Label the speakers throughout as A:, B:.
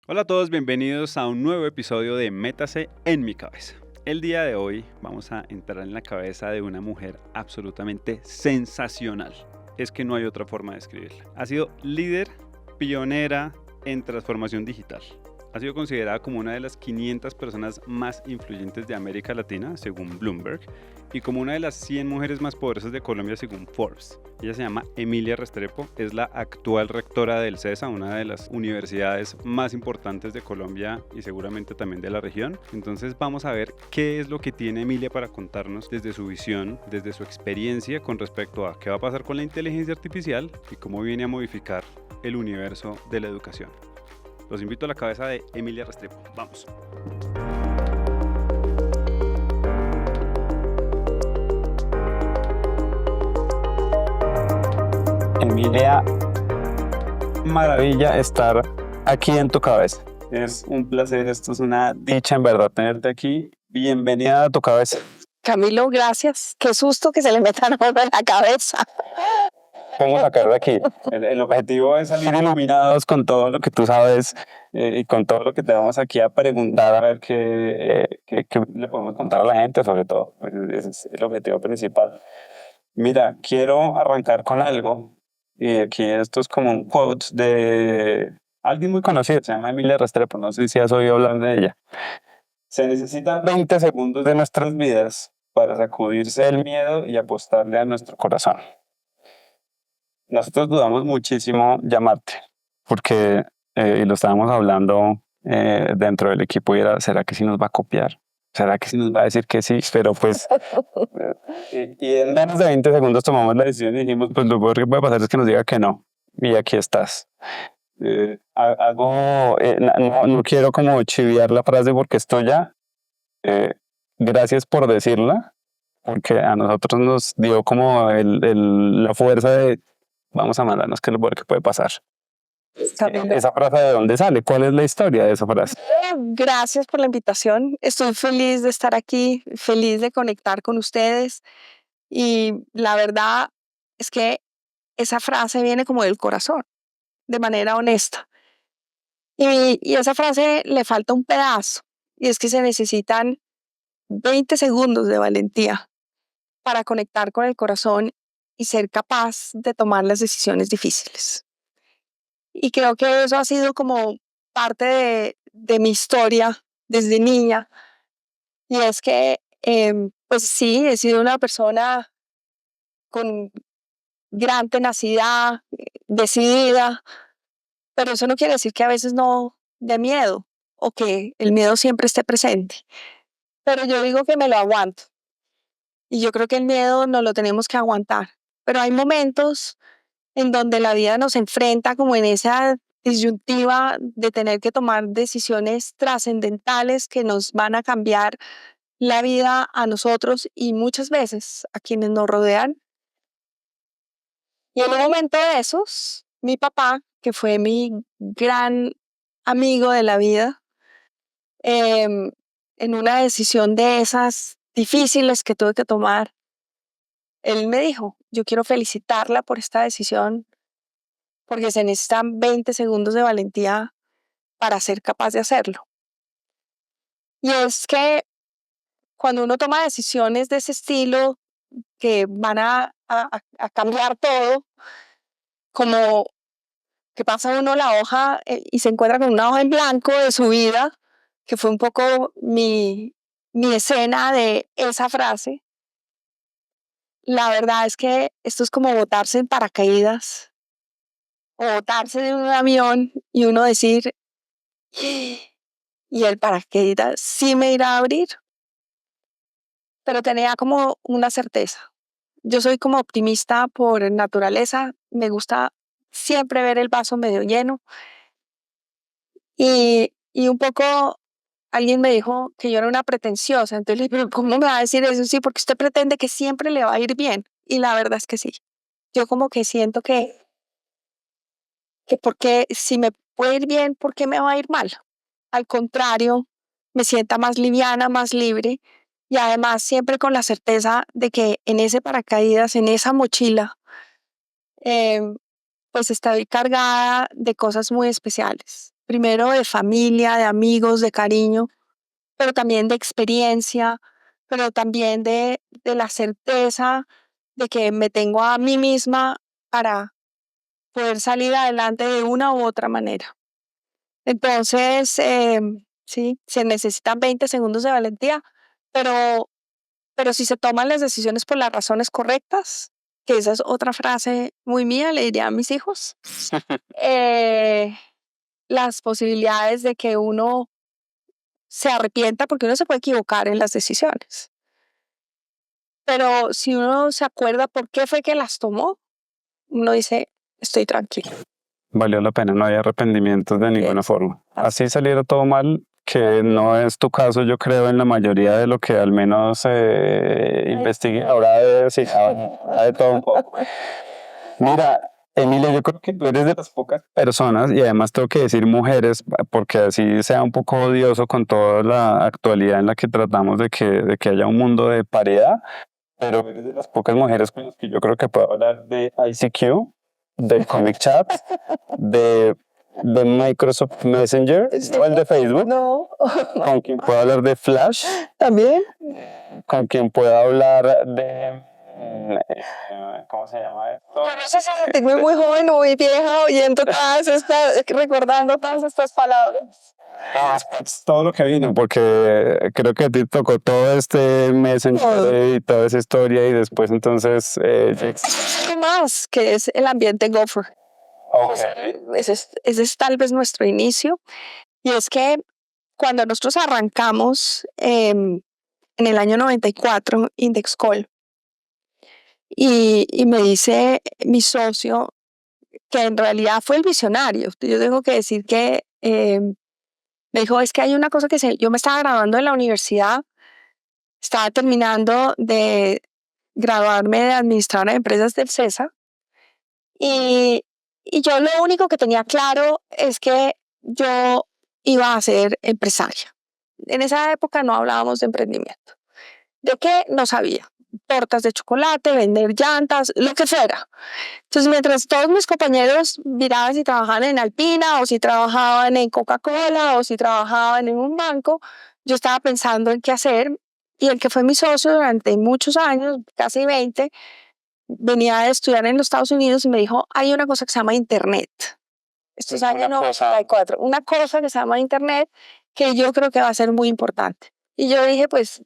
A: Hola a todos, bienvenidos a un nuevo episodio de Métase en mi cabeza. El día de hoy vamos a entrar en la cabeza de una mujer absolutamente sensacional. Es que no hay otra forma de describirla. Ha sido líder, pionera en transformación digital. Ha sido considerada como una de las 500 personas más influyentes de América Latina, según Bloomberg, y como una de las 100 mujeres más poderosas de Colombia, según Forbes. Ella se llama Emilia Restrepo, es la actual rectora del CESA, una de las universidades más importantes de Colombia y seguramente también de la región. Entonces vamos a ver qué es lo que tiene Emilia para contarnos desde su visión, desde su experiencia con respecto a qué va a pasar con la inteligencia artificial y cómo viene a modificar el universo de la educación. Los invito a la cabeza de Emilia Restrepo. Vamos.
B: Emilia, maravilla estar aquí en tu cabeza. Es un placer, esto es una dicha en verdad tenerte aquí. Bienvenida a tu cabeza.
C: Camilo, gracias. Qué susto que se le metan a uno en la cabeza.
B: ¿Cómo sacarlo de aquí? El objetivo es salir iluminados con todo lo que tú sabes y con todo lo que te vamos aquí a preguntar, a ver qué le podemos contar a la gente, sobre todo. Ese es el objetivo principal. Mira, quiero arrancar con algo. Y aquí esto es como un quote de alguien muy conocido, se llama Emilia Restrepo, no sé si has oído hablar de ella. Se necesitan 20 segundos de nuestras vidas para sacudirse el miedo y apostarle a nuestro corazón. Nosotros dudamos muchísimo llamarte, porque, y lo estábamos hablando dentro del equipo, y era, ¿será que sí nos va a copiar? ¿Será que sí nos va a decir que sí? Pero pues, y en menos de 20 segundos tomamos la decisión y dijimos, pues lo peor que puede pasar es que nos diga que no. Y aquí estás. No quiero como chiviar la frase porque es tuya. Gracias por decirla, porque a nosotros nos dio como la fuerza de vamos a mandarnos que es lo peor que puede pasar. ¿Esa frase de dónde sale? ¿Cuál es la historia de esa frase?
C: Gracias por la invitación. Estoy feliz de estar aquí, feliz de conectar con ustedes. Y la verdad es que esa frase viene como del corazón, de manera honesta. Y esa frase le falta un pedazo. Y es que se necesitan 20 segundos de valentía para conectar con el corazón y ser capaz de tomar las decisiones difíciles. Y creo que eso ha sido como parte de mi historia desde niña. Y es que, pues sí, he sido una persona con gran tenacidad, decidida, pero eso no quiere decir que a veces no dé miedo o que el miedo siempre esté presente. Pero yo digo que me lo aguanto. Y yo creo que el miedo no lo tenemos que aguantar. Pero hay momentos en donde la vida nos enfrenta como en esa disyuntiva de tener que tomar decisiones trascendentales que nos van a cambiar la vida a nosotros y muchas veces a quienes nos rodean. Y en un momento de esos, mi papá, que fue mi gran amigo de la vida, em, en una decisión de esas difíciles que tuve que tomar, él me dijo, yo quiero felicitarla por esta decisión porque se necesitan 20 segundos de valentía para ser capaz de hacerlo. Y es que cuando uno toma decisiones de ese estilo que van a cambiar todo, como que pasa uno la hoja y se encuentra con una hoja en blanco de su vida, que fue un poco mi escena de esa frase, la verdad es que esto es como botarse en paracaídas o botarse de un avión y uno decir, y el paracaídas sí me irá a abrir, pero tenía como una certeza. Yo soy como optimista por naturaleza, me gusta siempre ver el vaso medio lleno y un poco alguien me dijo que yo era una pretenciosa, entonces le dije, pero ¿cómo me va a decir eso? Sí, porque usted pretende que siempre le va a ir bien y la verdad es que sí. Yo como que siento que porque si me puede ir bien, ¿por qué me va a ir mal? Al contrario, me sienta más liviana, más libre y además siempre con la certeza de que en ese paracaídas, en esa mochila, eh, pues estoy cargada de cosas muy especiales. primero de familia, de amigos, de cariño, pero también de experiencia, pero también de la certeza de que me tengo a mí misma para poder salir adelante de una u otra manera. Entonces, sí, se necesitan 20 segundos de valentía, pero, pero si se toman las decisiones por las razones correctas, que esa es otra frase muy mía, le diría a mis hijos, las posibilidades de que uno se arrepienta, porque uno se puede equivocar en las decisiones. Pero si uno se acuerda por qué fue que las tomó, uno dice, estoy tranquilo.
B: Valió la pena, no hay arrepentimientos de ninguna forma. Así saliera todo mal, que no es tu caso, yo creo, en la mayoría de lo que al menos investigué. Habrá de todo un poco. Mira, Emilia, yo creo que tú eres de las pocas personas, y además tengo que decir mujeres, porque así sea un poco odioso con toda la actualidad en la que tratamos de que haya un mundo de paridad, pero eres de las pocas mujeres con las que yo creo que puedo hablar de ICQ, de Comic Chat, de Microsoft Messenger, o el de Facebook,
C: No,
B: con quien puedo hablar de Flash,
C: también.
B: con quien puedo hablar de... ¿cómo se llama esto?
C: Yo no sé si sentirme muy joven o muy vieja oyendo recordando todas estas palabras.
B: Pues, todo lo que vino, porque creo que a ti tocó todo este Messenger y toda esa historia, y después entonces...
C: ¿Qué más? Que es el ambiente Gopher.
B: Okay.
C: Ese es tal vez nuestro inicio. Y es que cuando nosotros arrancamos en el año 94, Indexcol, y me dice mi socio que en realidad fue el visionario. Yo tengo que decir que me dijo, es que hay una cosa yo me estaba graduando en la universidad, estaba terminando de graduarme de administradora de empresas del CESA, y yo lo único que tenía claro es que yo iba a ser empresaria. En esa época no hablábamos de emprendimiento. ¿De qué? No sabía. Tortas de chocolate, vender llantas, lo que fuera. Entonces, mientras todos mis compañeros miraban si trabajaban en Alpina, o si trabajaban en Coca-Cola, o si trabajaban en un banco, yo estaba pensando en qué hacer. Y el que fue mi socio durante muchos años, casi 20, venía a estudiar en los Estados Unidos y me dijo, hay una cosa que se llama Internet. Esto es año 94. Una cosa que se llama Internet que yo creo que va a ser muy importante. Y yo dije, pues,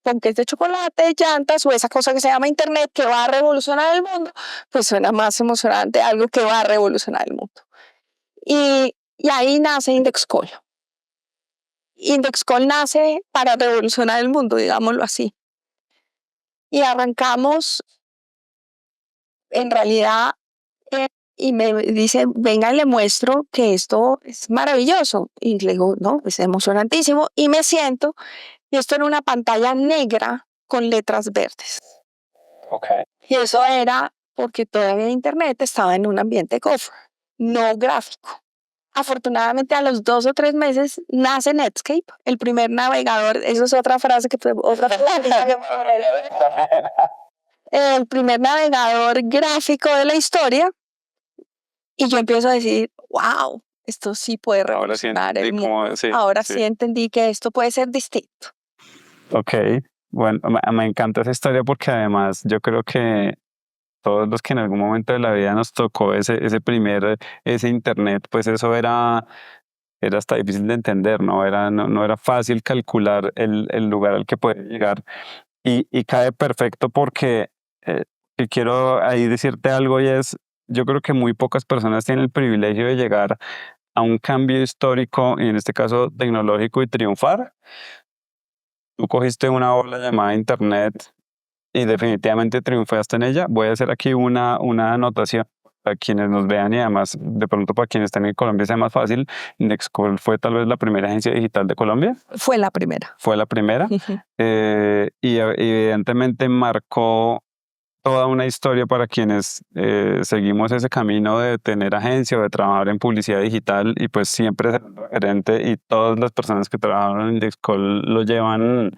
C: ponques de chocolate, llantas, o esa cosa que se llama Internet que va a revolucionar el mundo, pues suena más emocionante, algo que va a revolucionar el mundo. Y ahí nace Indexcol. Indexcol nace para revolucionar el mundo, digámoslo así. Y arrancamos, en realidad, y me dice, venga, le muestro que esto es maravilloso. Y le digo, no, es emocionantísimo. Y me siento, y esto era una pantalla negra con letras verdes.
B: Okay.
C: Y eso era porque todavía Internet estaba en un ambiente Gopher, no gráfico. Afortunadamente, a los 2 o 3 meses nace Netscape, el primer navegador. Eso es otra frase que el primer navegador gráfico de la historia. Y yo empiezo a decir, wow, esto sí puede revolucionar el mundo. Ahora sí entendí que esto puede ser distinto.
B: Ok, bueno, me encanta esa historia, porque además yo creo que todos los que en algún momento de la vida nos tocó ese internet, pues eso era hasta difícil de entender, no era fácil calcular el lugar al que puede llegar, y cae perfecto porque y quiero ahí decirte algo, y es, yo creo que muy pocas personas tienen el privilegio de llegar a un cambio histórico, y en este caso tecnológico, y triunfar. Tú cogiste una ola llamada Internet y definitivamente triunfaste en ella. Voy a hacer aquí una anotación para quienes nos vean, y además de pronto para quienes estén en Colombia sea más fácil. Indexcol fue tal vez la primera agencia digital de Colombia.
C: Fue la primera.
B: Fue la primera. Y evidentemente marcó toda una historia para quienes seguimos ese camino de tener agencia o de trabajar en publicidad digital, y pues siempre ser un referente, y todas las personas que trabajaron en Indexcol lo llevan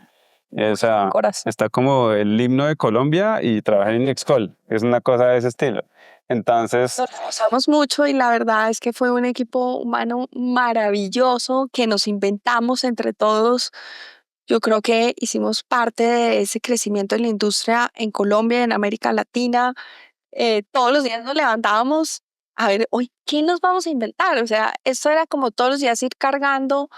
B: O sea,
C: Corazón.
B: está como el himno de Colombia y trabaja en Nexcol. Es una cosa de ese estilo. Entonces,
C: Nos esforzamos mucho y la verdad es que fue un equipo humano maravilloso que nos inventamos entre todos. Yo creo que hicimos parte de ese crecimiento en la industria en Colombia, en América Latina. Todos los días nos levantábamos a ver, hoy, ¿qué nos vamos a inventar? O sea, esto era como todos los días ir cargando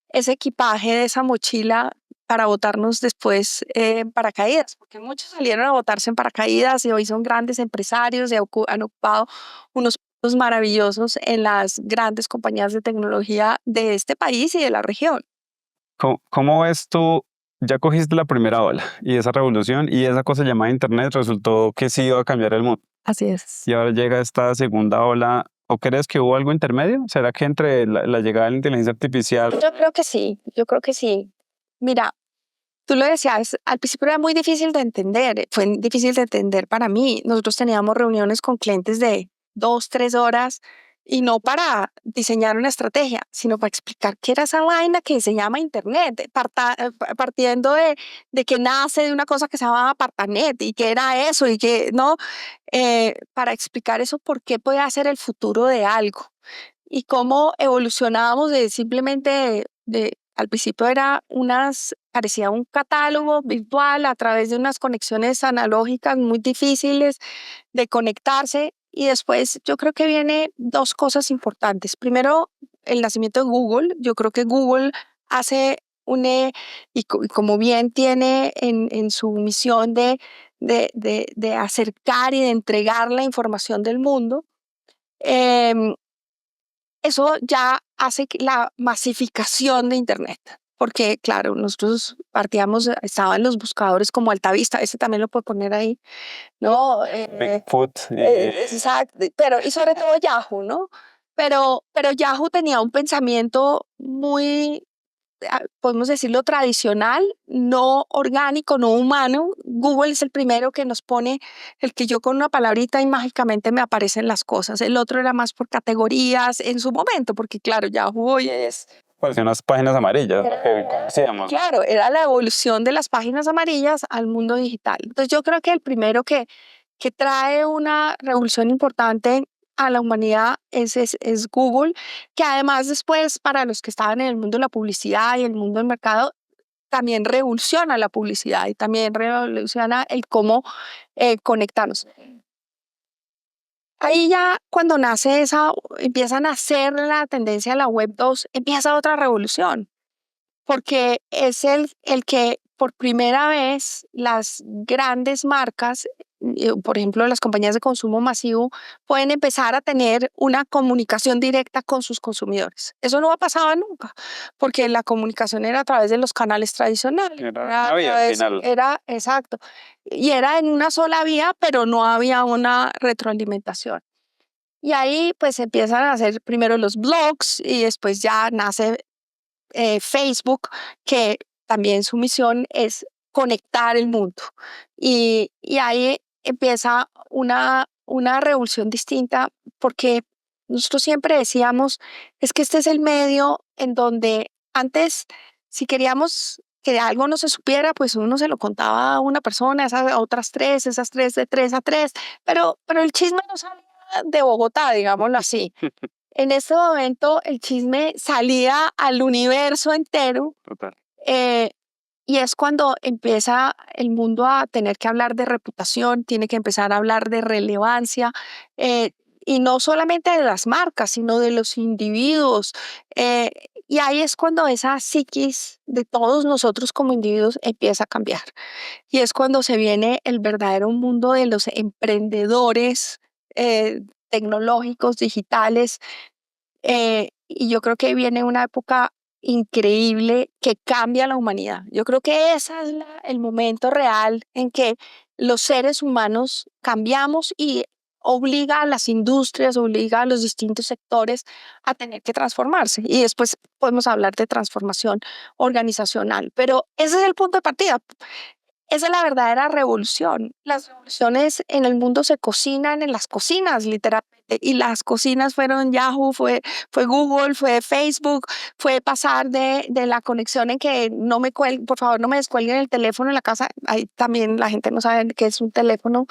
C: ese equipaje de esa mochila para botarnos después en paracaídas, porque muchos salieron a botarse en paracaídas y hoy son grandes empresarios y han ocupado unos puestos maravillosos en las grandes compañías de tecnología de este país y de la región.
B: ¿cómo ves tú? Ya cogiste la primera ola y esa revolución y esa cosa llamada Internet resultó que sí iba a cambiar el mundo.
C: Así es.
B: Y ahora llega esta segunda ola. ¿O crees que hubo algo intermedio? ¿Será que entre la llegada de la inteligencia artificial?
C: Yo creo que sí, yo creo que sí. Mira, tú lo decías, al principio era muy difícil de entender, fue difícil de entender para mí. Nosotros teníamos reuniones con clientes de 2, 3 horas y no para diseñar una estrategia, sino para explicar qué era esa vaina que se llama Internet, partiendo de que nace de una cosa que se llama Apartanet y que era eso y que, ¿no? Para explicar eso, por qué puede ser el futuro de algo y cómo evolucionábamos de simplemente al principio parecía un catálogo virtual a través de unas conexiones analógicas muy difíciles de conectarse y después yo creo que viene dos cosas importantes. Primero, el nacimiento de Google. Yo creo que Google hace y como bien tiene en su misión de acercar y de entregar la información del mundo, em, eso ya hace la masificación de Internet. Porque, claro, nosotros estaban los buscadores como Altavista, ese también lo puedo poner ahí, ¿no?
B: Bigfoot.
C: Exacto, y sobre todo Yahoo, ¿no? Pero Yahoo tenía un pensamiento muy, podemos decirlo, tradicional, no orgánico, no humano. Google es el primero que nos pone, el que yo con una palabrita y mágicamente me aparecen las cosas. El otro era más por categorías en su momento, porque claro, Yahoo hoy es...
B: Parecían unas páginas amarillas, que conocíamos.
C: Claro, era la evolución de las páginas amarillas al mundo digital. Entonces yo creo que el primero que trae una revolución importante a la humanidad es Google, que además después para los que estaban en el mundo de la publicidad y el mundo del mercado, también revoluciona la publicidad y también revoluciona el cómo conectarnos. Ahí ya cuando empieza a nacer la tendencia de la Web 2, empieza otra revolución, porque es el que por primera vez las grandes marcas, por ejemplo, las compañías de consumo masivo, pueden empezar a tener una comunicación directa con sus consumidores. Eso no ha pasado nunca, porque la comunicación era a través de los canales tradicionales.
B: Era una vía al final.
C: Era exacto. Y era en una sola vía, pero no había una retroalimentación. Y ahí pues empiezan a hacer primero los blogs y después ya nace Facebook, que también su misión es conectar el mundo. Y ahí empieza una revolución distinta porque nosotros siempre decíamos, es que este es el medio en donde antes, si queríamos que algo no se supiera, pues uno se lo contaba a una persona, a otras tres, esas tres de 3 a 3, pero el chisme no salía de Bogotá, digámoslo así. En ese momento el chisme salía al universo entero.
B: Total.
C: Y es cuando empieza el mundo a tener que hablar de reputación, tiene que empezar a hablar de relevancia, y no solamente de las marcas, sino de los individuos. Y ahí es cuando esa psiquis de todos nosotros como individuos empieza a cambiar. Y es cuando se viene el verdadero mundo de los emprendedores tecnológicos, digitales, y yo creo que viene una época increíble que cambia la humanidad. Yo creo que ese es el momento real en que los seres humanos cambiamos y obliga a las industrias, obliga a los distintos sectores a tener que transformarse. Y después podemos hablar de transformación organizacional, pero ese es el punto de partida. Esa es la verdadera revolución. Las revoluciones en el mundo se cocinan en las cocinas, literalmente. y las cocinas fueron Yahoo, fue Google, fue Facebook, fue pasar de la conexión en que no me por favor no me descuelguen el teléfono en la casa. Ahí también la gente no sabe qué es un teléfono.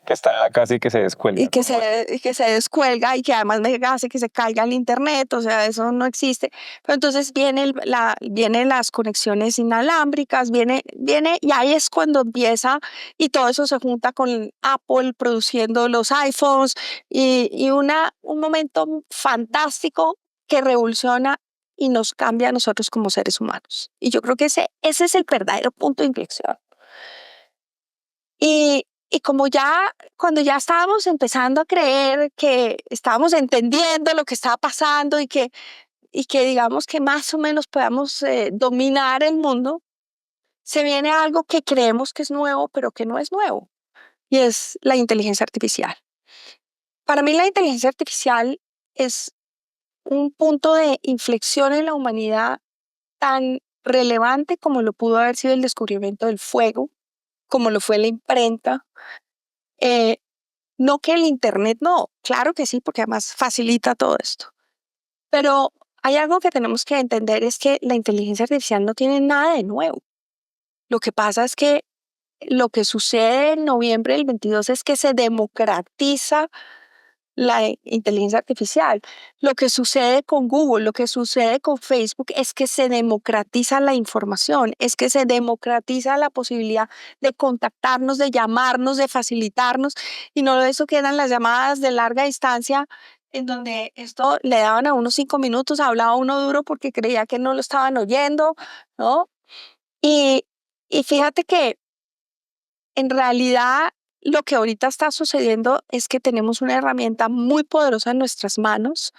B: Que está casi que se descuelga.
C: Y que se descuelga y que además me hace que se caiga el internet, o sea, eso no existe. Pero entonces vienen las conexiones inalámbricas, viene, y ahí es cuando empieza y todo eso se junta con Apple produciendo los iPhones y un momento fantástico que revoluciona y nos cambia a nosotros como seres humanos. Y yo creo que ese es el verdadero punto de inflexión. Y como cuando ya estábamos empezando a creer que estábamos entendiendo lo que estaba pasando y que digamos que más o menos podamos dominar el mundo, se viene algo que creemos que es nuevo, pero que no es nuevo, y es la inteligencia artificial. Para mí la inteligencia artificial es un punto de inflexión en la humanidad tan relevante como lo pudo haber sido el descubrimiento del fuego, como lo fue la imprenta. No que el internet no, claro que sí, porque además facilita todo esto. Pero hay algo que tenemos que entender, es que la inteligencia artificial no tiene nada de nuevo. Lo que pasa es que lo que sucede en noviembre del 22 es que se democratiza la inteligencia artificial. Lo que sucede con Google, lo que sucede con Facebook es que se democratiza la información, es que se democratiza la posibilidad de contactarnos, de llamarnos, de facilitarnos, y no eso que eran las llamadas de larga distancia, en donde esto le daban a unos 5 minutos, hablaba uno duro porque creía que no lo estaban oyendo, ¿no? Y, y fíjate que en realidad, lo que ahorita está sucediendo es que tenemos una herramienta muy poderosa en nuestras manos,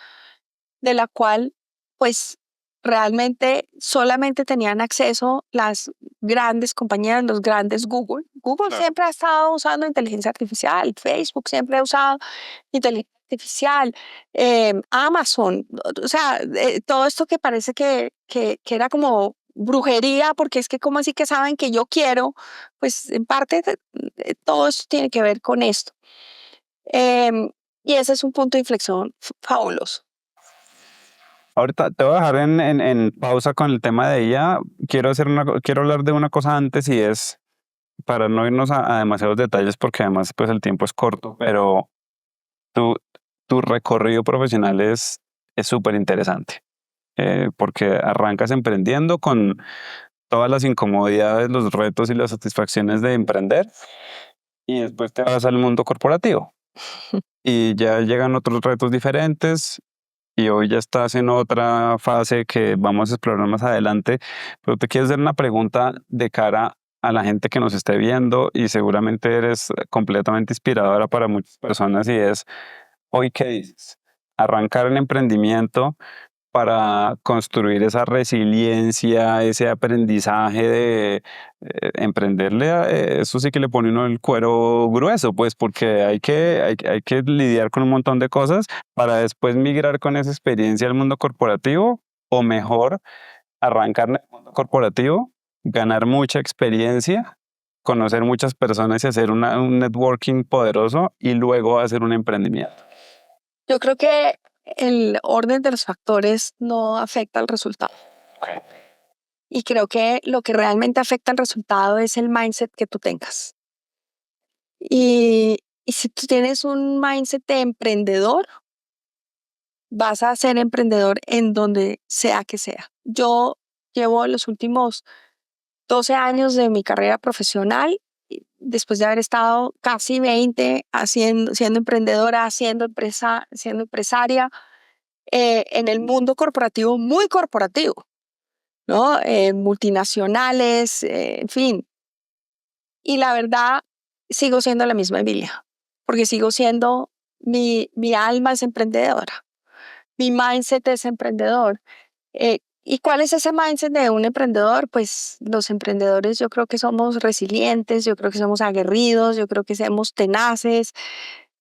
C: de la cual, pues, realmente solamente tenían acceso las grandes compañías, los grandes Google. Google
B: Claro.
C: siempre ha estado usando inteligencia artificial, Facebook siempre ha usado inteligencia artificial, Amazon, o sea, todo esto que parece que era como brujería, porque es que como así que saben que yo quiero, pues en parte todo esto tiene que ver con esto. Y ese es un punto de inflexión fabuloso.
B: Ahorita te voy a dejar en pausa con el tema de ella. Quiero hablar de una cosa antes, y es, para no irnos a demasiados detalles, porque además pues el tiempo es corto, pero tu recorrido profesional es súper interesante, porque arrancas emprendiendo con todas las incomodidades, los retos y las satisfacciones de emprender, y después te vas al mundo corporativo y ya llegan otros retos diferentes, y hoy ya estás en otra fase que vamos a explorar más adelante. Pero te quiero hacer una pregunta de cara a la gente que nos esté viendo, y seguramente eres completamente inspiradora para muchas personas, y es: ¿hoy qué dices? Arrancar el emprendimiento para construir esa resiliencia, ese aprendizaje de emprenderle, eso sí que le pone uno el cuero grueso, pues, porque hay que lidiar con un montón de cosas para después migrar con esa experiencia al mundo corporativo, o mejor, arrancar en el mundo corporativo, ganar mucha experiencia, conocer muchas personas y hacer un networking poderoso, y luego hacer un emprendimiento.
C: Yo creo que el orden de los factores no afecta al resultado.
B: Okay.
C: Y creo que lo que realmente afecta al resultado es el mindset que tú tengas. Y si tú tienes un mindset de emprendedor, vas a ser emprendedor en donde sea que sea. Yo llevo los últimos 12 años de mi carrera profesional, después de haber estado casi 20 siendo emprendedora, siendo empresaria, en el mundo corporativo, muy corporativo, ¿no? Multinacionales, en fin. Y la verdad, sigo siendo la misma Emilia, porque sigo siendo, mi alma es emprendedora, mi mindset es emprendedor. ¿Y cuál es ese mindset de un emprendedor? Pues los emprendedores, yo creo que somos resilientes, yo creo que somos aguerridos, yo creo que somos tenaces.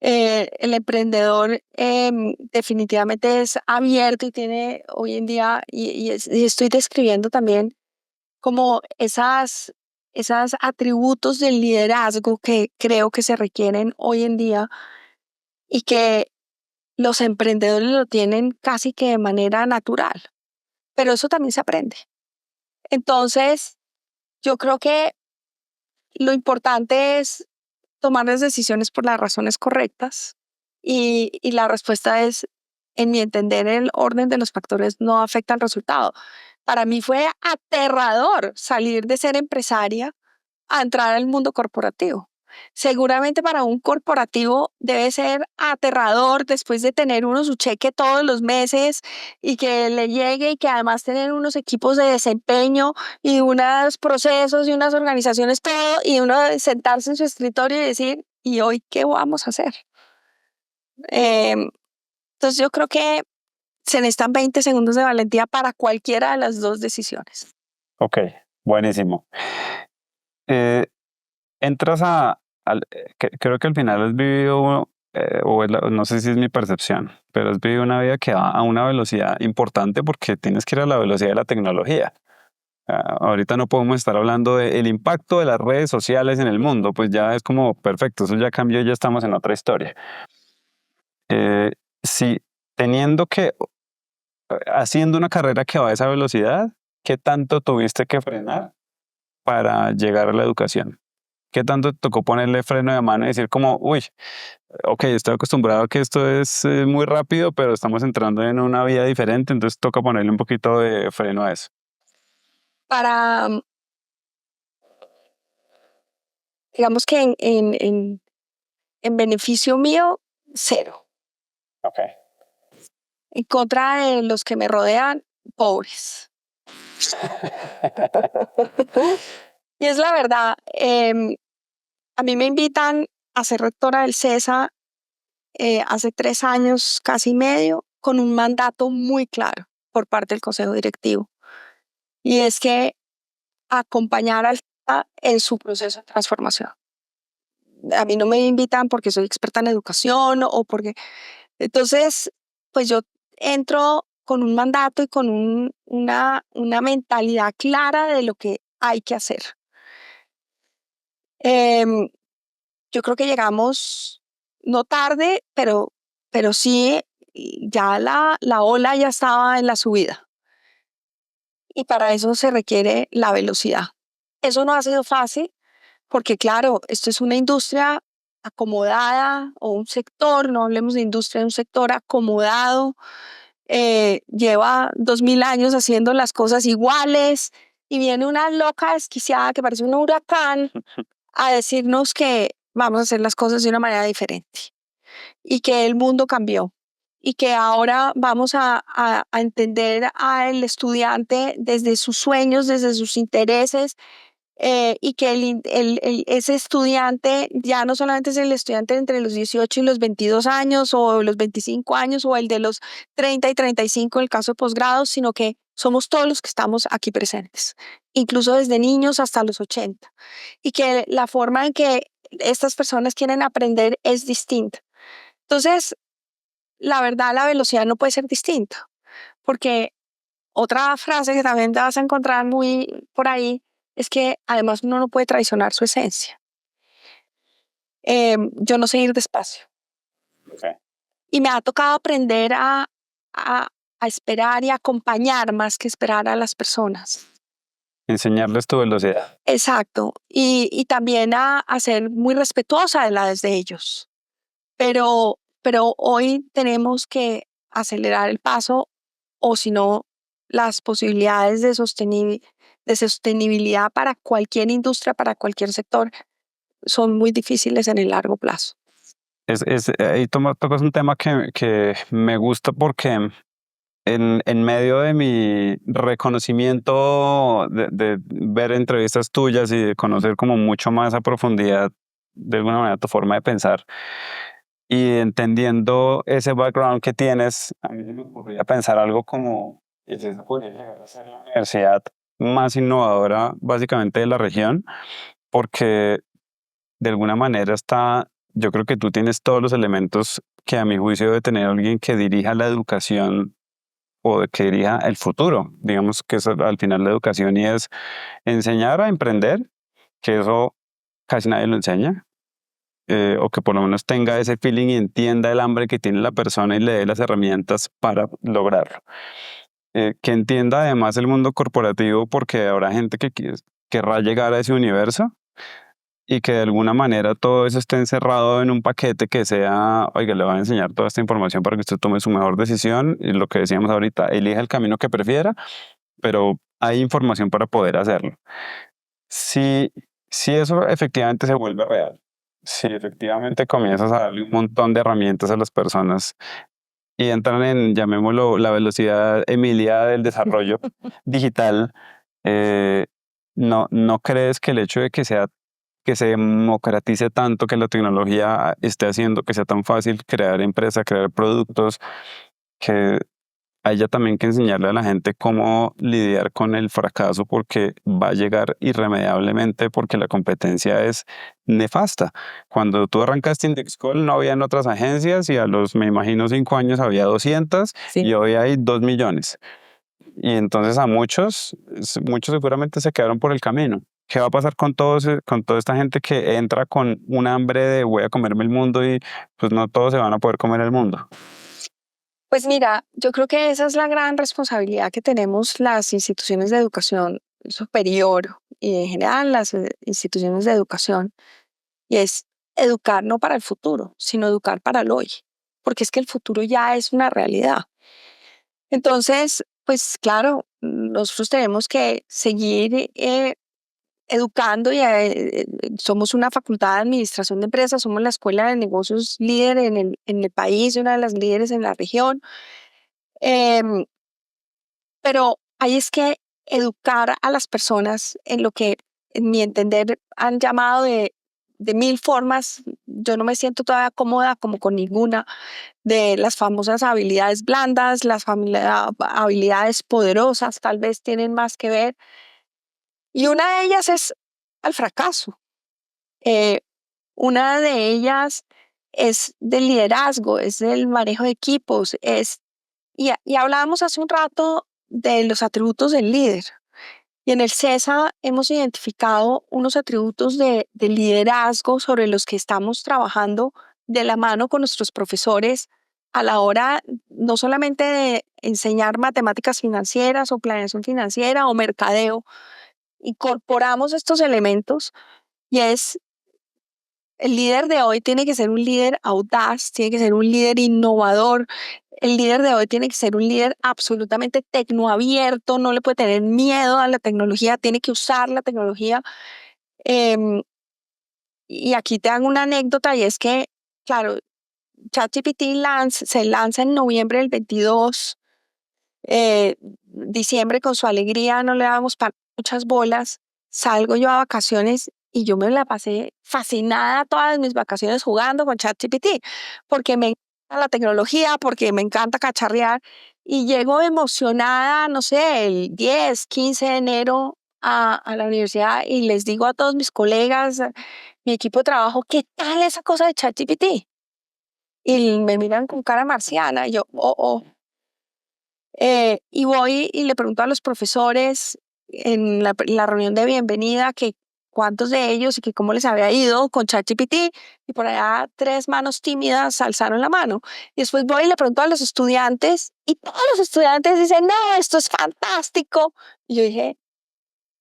C: El emprendedor definitivamente es abierto y tiene hoy en día, y estoy describiendo también como esas atributos del liderazgo que creo que se requieren hoy en día. y que los emprendedores lo tienen casi que de manera natural, pero eso también se aprende. Entonces, yo creo que lo importante es tomar las decisiones por las razones correctas y la respuesta es, en mi entender, el orden de los factores no afecta al resultado. Para mí fue aterrador salir de ser empresaria a entrar al mundo corporativo. Seguramente para un corporativo debe ser aterrador después de tener uno su cheque todos los meses y que le llegue y que además tener unos equipos de desempeño y unos procesos y unas organizaciones, todo, y uno sentarse en su escritorio y decir, ¿y hoy qué vamos a hacer? Entonces yo creo que se necesitan 20 segundos de valentía para cualquiera de las dos decisiones.
B: Ok, buenísimo. Entras creo que al final has vivido, no sé si es mi percepción, pero has vivido una vida que va a una velocidad importante porque tienes que ir a la velocidad de la tecnología. Ahorita no podemos estar hablando del impacto de las redes sociales en el mundo, pues ya es como perfecto, eso ya cambió, ya estamos en otra historia. Si teniendo que, haciendo una carrera que va a esa velocidad, ¿qué tanto tuviste que frenar para llegar a la educación? ¿Qué tanto te tocó ponerle freno de mano y decir como, uy, ok, estoy acostumbrado a que esto es muy rápido, pero estamos entrando en una vida diferente, entonces toca ponerle un poquito de freno a eso?
C: Para, digamos que en beneficio mío, cero.
B: Ok.
C: En contra de los que me rodean, pobres. Y es la verdad, a mí me invitan a ser rectora del CESA hace 3 años, casi y medio, con un mandato muy claro por parte del Consejo Directivo. Y es que acompañar al CESA en su proceso de transformación. A mí no me invitan porque soy experta en educación o porque... Entonces, pues yo entro con un mandato y con una mentalidad clara de lo que hay que hacer. Yo creo que llegamos no tarde, pero sí ya la ola ya estaba en la subida. Y para eso se requiere la velocidad. Eso no ha sido fácil porque, claro, esto es una industria acomodada o un sector, no hablemos de industria, un sector acomodado, lleva 2000 años haciendo las cosas iguales y viene una loca desquiciada que parece un huracán a decirnos que vamos a hacer las cosas de una manera diferente y que el mundo cambió y que ahora vamos a entender al estudiante desde sus sueños, desde sus intereses, y que ese estudiante ya no solamente es el estudiante entre los 18 y los 22 años o los 25 años o el de los 30 y 35 en el caso de posgrados, sino que somos todos los que estamos aquí presentes, incluso desde niños hasta los 80, y que la forma en que estas personas quieren aprender es distinta. Entonces, la verdad, la velocidad no puede ser distinta, porque otra frase que también te vas a encontrar muy por ahí es que además uno no puede traicionar su esencia. Yo no sé ir despacio.
B: Okay.
C: Y me ha tocado aprender a esperar y acompañar más que esperar a las personas.
B: Enseñarles tu velocidad.
C: Exacto. Y también a ser muy respetuosa de las de ellos. Pero hoy tenemos que acelerar el paso o si no, las posibilidades de sostenibilidad para cualquier industria, para cualquier sector, son muy difíciles en el largo plazo.
B: Ahí tocas un tema que me gusta porque en medio de mi reconocimiento de ver entrevistas tuyas y de conocer como mucho más a profundidad de alguna manera tu forma de pensar y entendiendo ese background que tienes, a mí se me ocurría pensar algo como, ¿y si esa podría llegar a ser la universidad más innovadora básicamente de la región? Porque de alguna manera yo creo que tú tienes todos los elementos que a mi juicio debe tener alguien que dirija la educación o que dirija el futuro. Digamos que eso, al final la educación y es enseñar a emprender, que eso casi nadie lo enseña. o que por lo menos tenga ese feeling y entienda el hambre que tiene la persona y le dé las herramientas para lograrlo. Que entienda además el mundo corporativo, porque habrá gente que querrá llegar a ese universo y que de alguna manera todo eso esté encerrado en un paquete que sea, oiga, le voy a enseñar toda esta información para que usted tome su mejor decisión, y lo que decíamos ahorita, elija el camino que prefiera, pero hay información para poder hacerlo. Si, si eso efectivamente se vuelve real, si efectivamente comienzas a darle un montón de herramientas a las personas y entran en, llamémoslo, la velocidad Emilia del desarrollo digital, eh, ¿no crees que el hecho de que se democratice tanto, que la tecnología esté haciendo que sea tan fácil crear empresas, crear productos, que haya también que enseñarle a la gente cómo lidiar con el fracaso, porque va a llegar irremediablemente, porque la competencia es nefasta? Cuando tú arrancaste Indexcall no habían otras agencias y a los, me imagino, 5 años había 200 y hoy hay 2 millones. Y entonces a muchos seguramente se quedaron por el camino. ¿Qué va a pasar con con toda esta gente que entra con un hambre de voy a comerme el mundo, y pues no todos se van a poder comer el mundo?
C: Pues mira, yo creo que esa es la gran responsabilidad que tenemos las instituciones de educación superior y en general las instituciones de educación, y es educar no para el futuro, sino educar para el hoy, porque es que el futuro ya es una realidad. Entonces, pues claro, nosotros tenemos que seguir educando y somos una facultad de administración de empresas, somos la escuela de negocios líder en el país, una de las líderes en la región. Em, pero ahí es que educar a las personas en lo que, en mi entender, han llamado de mil formas. Yo no me siento todavía cómoda como con ninguna de las famosas habilidades blandas, las habilidades poderosas, tal vez tienen más que ver. Y una de ellas es al fracaso. Eh, una de ellas es del liderazgo, es del manejo de equipos, y hablábamos hace un rato de los atributos del líder. Y en el CESA hemos identificado unos atributos de liderazgo sobre los que estamos trabajando de la mano con nuestros profesores a la hora no solamente de enseñar matemáticas financieras o planeación financiera o mercadeo. Incorporamos estos elementos y es el líder de hoy tiene que ser un líder audaz, tiene que ser un líder innovador. El líder de hoy tiene que ser un líder absolutamente tecnoabierto, no le puede tener miedo a la tecnología, tiene que usar la tecnología. Em, y aquí te hago una anécdota y es que, claro, ChatGPT se lanza en noviembre del 22, diciembre con su alegría no le damos muchas bolas, salgo yo a vacaciones y yo me la pasé fascinada todas mis vacaciones jugando con ChatGPT, porque me encanta la tecnología, porque me encanta cacharrear, y llego emocionada, no sé, el 10, 15 de enero a la universidad y les digo a todos mis colegas, mi equipo de trabajo, ¿qué tal esa cosa de ChatGPT? Y me miran con cara marciana, y yo, oh, oh. Y voy y le pregunto a los profesores en la reunión de bienvenida que cuántos de ellos y que cómo les había ido con ChatGPT, y por allá 3 manos tímidas alzaron la mano. Y después voy y le pregunto a los estudiantes y todos los estudiantes dicen, no, esto es fantástico. Y yo dije,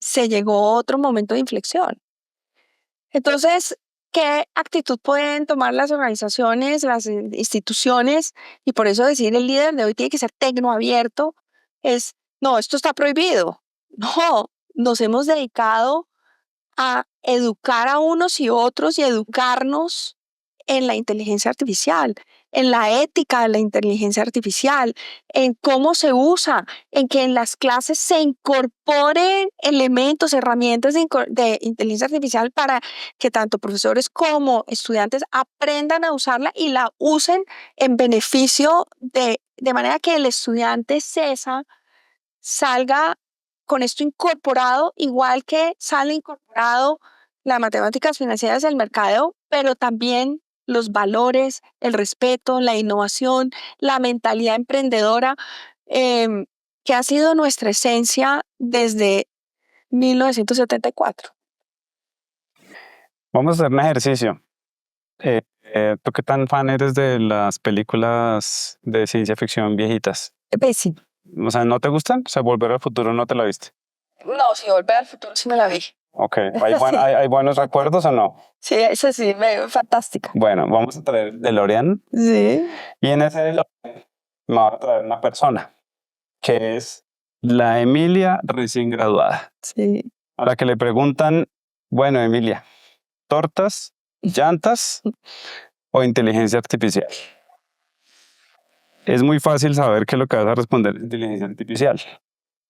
C: se llegó otro momento de inflexión. Entonces, ¿qué actitud pueden tomar las organizaciones, las instituciones? Y por eso decir el líder de hoy tiene que ser tecnoabierto es, no, esto está prohibido. No, nos hemos dedicado a educar a unos y otros y educarnos en la inteligencia artificial, en la ética de la inteligencia artificial, en cómo se usa, en que en las clases se incorporen elementos, herramientas de inteligencia artificial para que tanto profesores como estudiantes aprendan a usarla y la usen en beneficio de manera que el estudiante CESA salga con esto incorporado, igual que sale incorporado las matemáticas financieras del mercadeo, pero también los valores, el respeto, la innovación, la mentalidad emprendedora, em, que ha sido nuestra esencia desde 1974.
B: Vamos a hacer un ejercicio. ¿Tú qué tan fan eres de las películas de ciencia ficción viejitas?
C: Pésimo.
B: O sea, ¿no te gustan? O sea, Volver al Futuro no te la viste.
C: No, si Volver al Futuro sí me la vi.
B: Ok, ¿hay buenos recuerdos o no?
C: Sí, esa sí, fantástica.
B: Bueno, vamos a traer DeLorean
C: Sí.
B: y en ese DeLorean me va a traer una persona que es la Emilia recién graduada,
C: Sí.
B: a la que le preguntan, bueno, Emilia, ¿tortas, llantas o inteligencia artificial? Es muy fácil saber que lo que vas a responder es inteligencia artificial.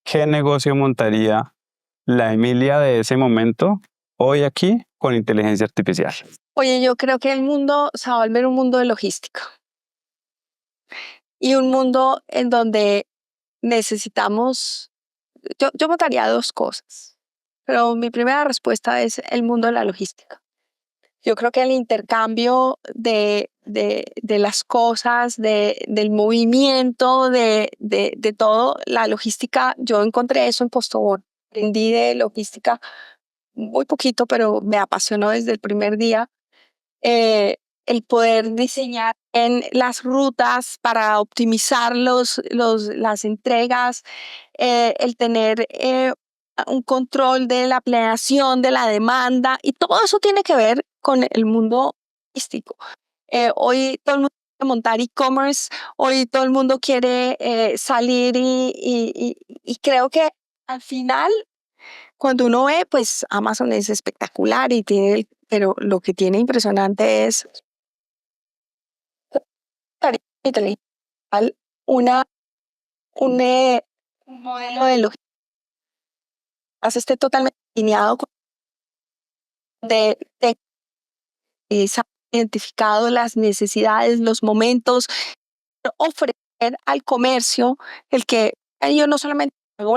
B: ¿Qué negocio montaría la Emilia de ese momento hoy aquí con inteligencia artificial?
C: Oye, yo creo que el mundo se va a volver un mundo de logística y un mundo en donde necesitamos, yo votaría dos cosas, pero mi primera respuesta es el mundo de la logística. Yo creo que el intercambio de las cosas, del movimiento, de todo, la logística, yo encontré eso en Postobón. Aprendí de logística muy poquito, pero me apasionó desde el primer día. El poder diseñar en las rutas para optimizar las entregas, el tener un control de la planeación, de la demanda, y todo eso tiene que ver con el mundo logístico. Hoy todo el mundo quiere montar e-commerce, hoy todo el mundo quiere salir y creo que al final, cuando uno ve, pues Amazon es espectacular y tiene, pero lo que tiene impresionante es intelectual, una, un modelo de logística esté totalmente alineado con de identificado las necesidades, los momentos, ofrecer al comercio el que yo no solamente hago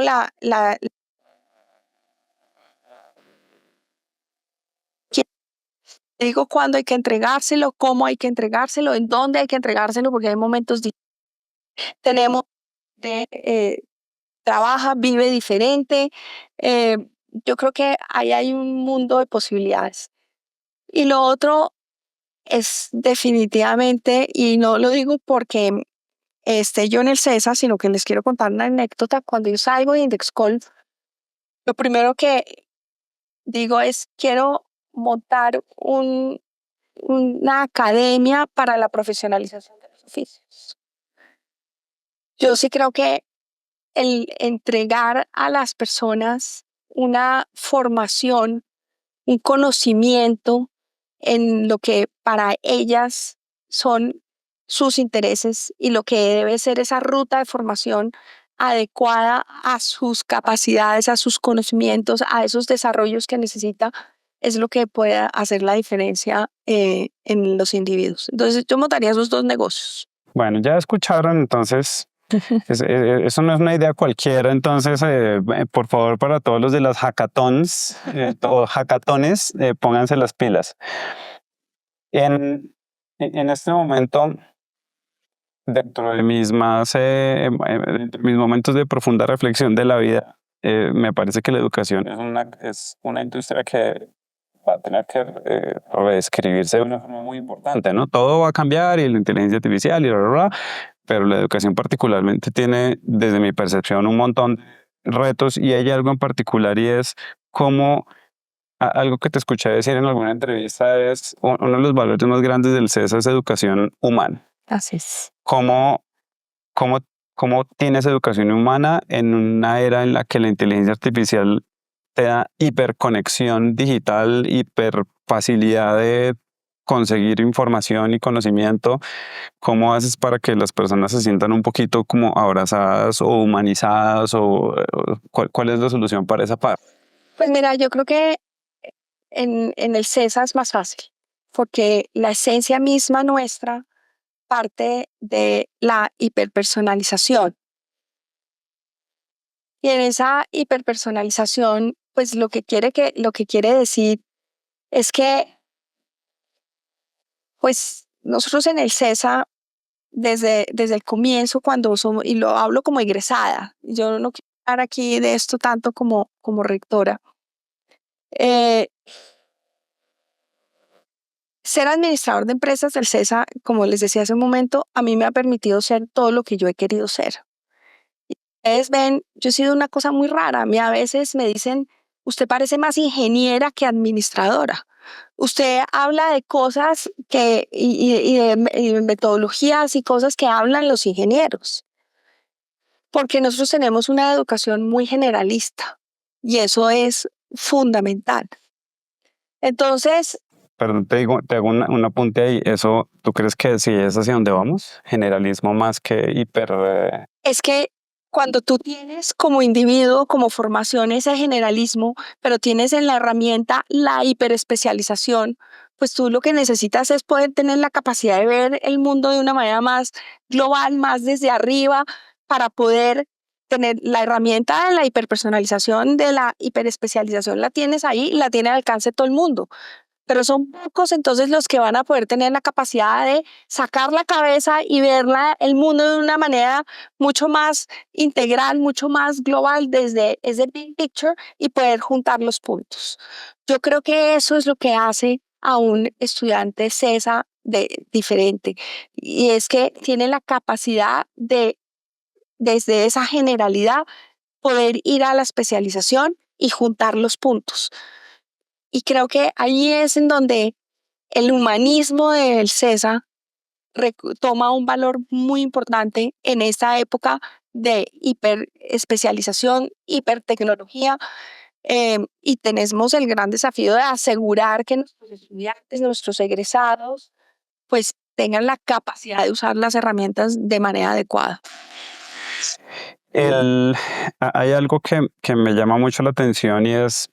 C: digo cuándo hay que entregárselo, cómo hay que entregárselo, en dónde hay que entregárselo, porque hay momentos tenemos de trabaja, vive diferente. Yo creo que ahí hay un mundo de posibilidades. Y lo otro es definitivamente, y no lo digo porque esté yo en el CESA, sino que les quiero contar una anécdota. Cuando yo salgo de Indexcol, lo primero que digo es, quiero montar una academia para la profesionalización de los oficios. Yo sí creo que el entregar a las personas una formación, un conocimiento en lo que para ellas son sus intereses y lo que debe ser esa ruta de formación adecuada a sus capacidades, a sus conocimientos, a esos desarrollos que necesita, es lo que puede hacer la diferencia en los individuos. Entonces yo montaría esos dos negocios.
B: Bueno, ya escucharon, entonces, eso no es una idea cualquiera, entonces, por favor, para todos los de las hackathons o hackatones, pónganse las pilas. En este momento, dentro de dentro de mis momentos de profunda reflexión de la vida, me parece que la educación es una industria que va a tener que reescribirse de una forma muy importante, ¿no? Todo va a cambiar y la inteligencia artificial y bla, bla, bla, pero la educación particularmente tiene, desde mi percepción, un montón de retos y hay algo en particular y es cómo algo que te escuché decir en alguna entrevista es uno de los valores más grandes del CESA es educación humana.
C: Así es.
B: ¿Cómo, cómo, cómo tienes educación humana en una era en la que la inteligencia artificial te da hiperconexión digital, hiper facilidad de conseguir información y conocimiento? ¿Cómo haces para que las personas se sientan un poquito como abrazadas o humanizadas o cuál es la solución para esa parte?
C: Pues mira, yo creo que en el CESA es más fácil, porque la esencia misma nuestra parte de la hiperpersonalización. Y en esa hiperpersonalización, pues lo que quiere decir es que, pues nosotros en el CESA, desde el comienzo, cuando somos, y lo hablo como egresada, yo no quiero hablar aquí de esto tanto como rectora, eh, Ser administrador de empresas del CESA, como les decía hace un momento, a mí me ha permitido ser todo lo que yo he querido ser. Ustedes ven, yo he sido una cosa muy rara. A mí a veces me dicen, usted parece más ingeniera que administradora. Usted habla de cosas y de metodologías y cosas que hablan los ingenieros, porque nosotros tenemos una educación muy generalista y eso es fundamental. Entonces,
B: Perdón, te hago un apunte ahí. Eso, ¿tú crees que sí es hacia dónde vamos? Generalismo más que hiper...
C: es que cuando tú tienes como individuo, como formación, ese generalismo, pero tienes en la herramienta la hiperespecialización, pues tú lo que necesitas es poder tener la capacidad de ver el mundo de una manera más global, más desde arriba, para poder tener la herramienta de la hiperpersonalización, de la hiperespecialización, la tienes ahí, la tiene al alcance todo el mundo. Pero son pocos entonces los que van a poder tener la capacidad de sacar la cabeza y ver el mundo de una manera mucho más integral, mucho más global desde ese big picture y poder juntar los puntos. Yo creo que eso es lo que hace a un estudiante CESA diferente, y es que tiene la capacidad de, desde esa generalidad, poder ir a la especialización y juntar los puntos. Y creo que ahí es en donde el humanismo del CESA toma un valor muy importante en esta época de hiperespecialización, hipertecnología, y tenemos el gran desafío de asegurar que nuestros estudiantes, nuestros egresados, pues tengan la capacidad de usar las herramientas de manera adecuada.
B: Hay algo que me llama mucho la atención y es,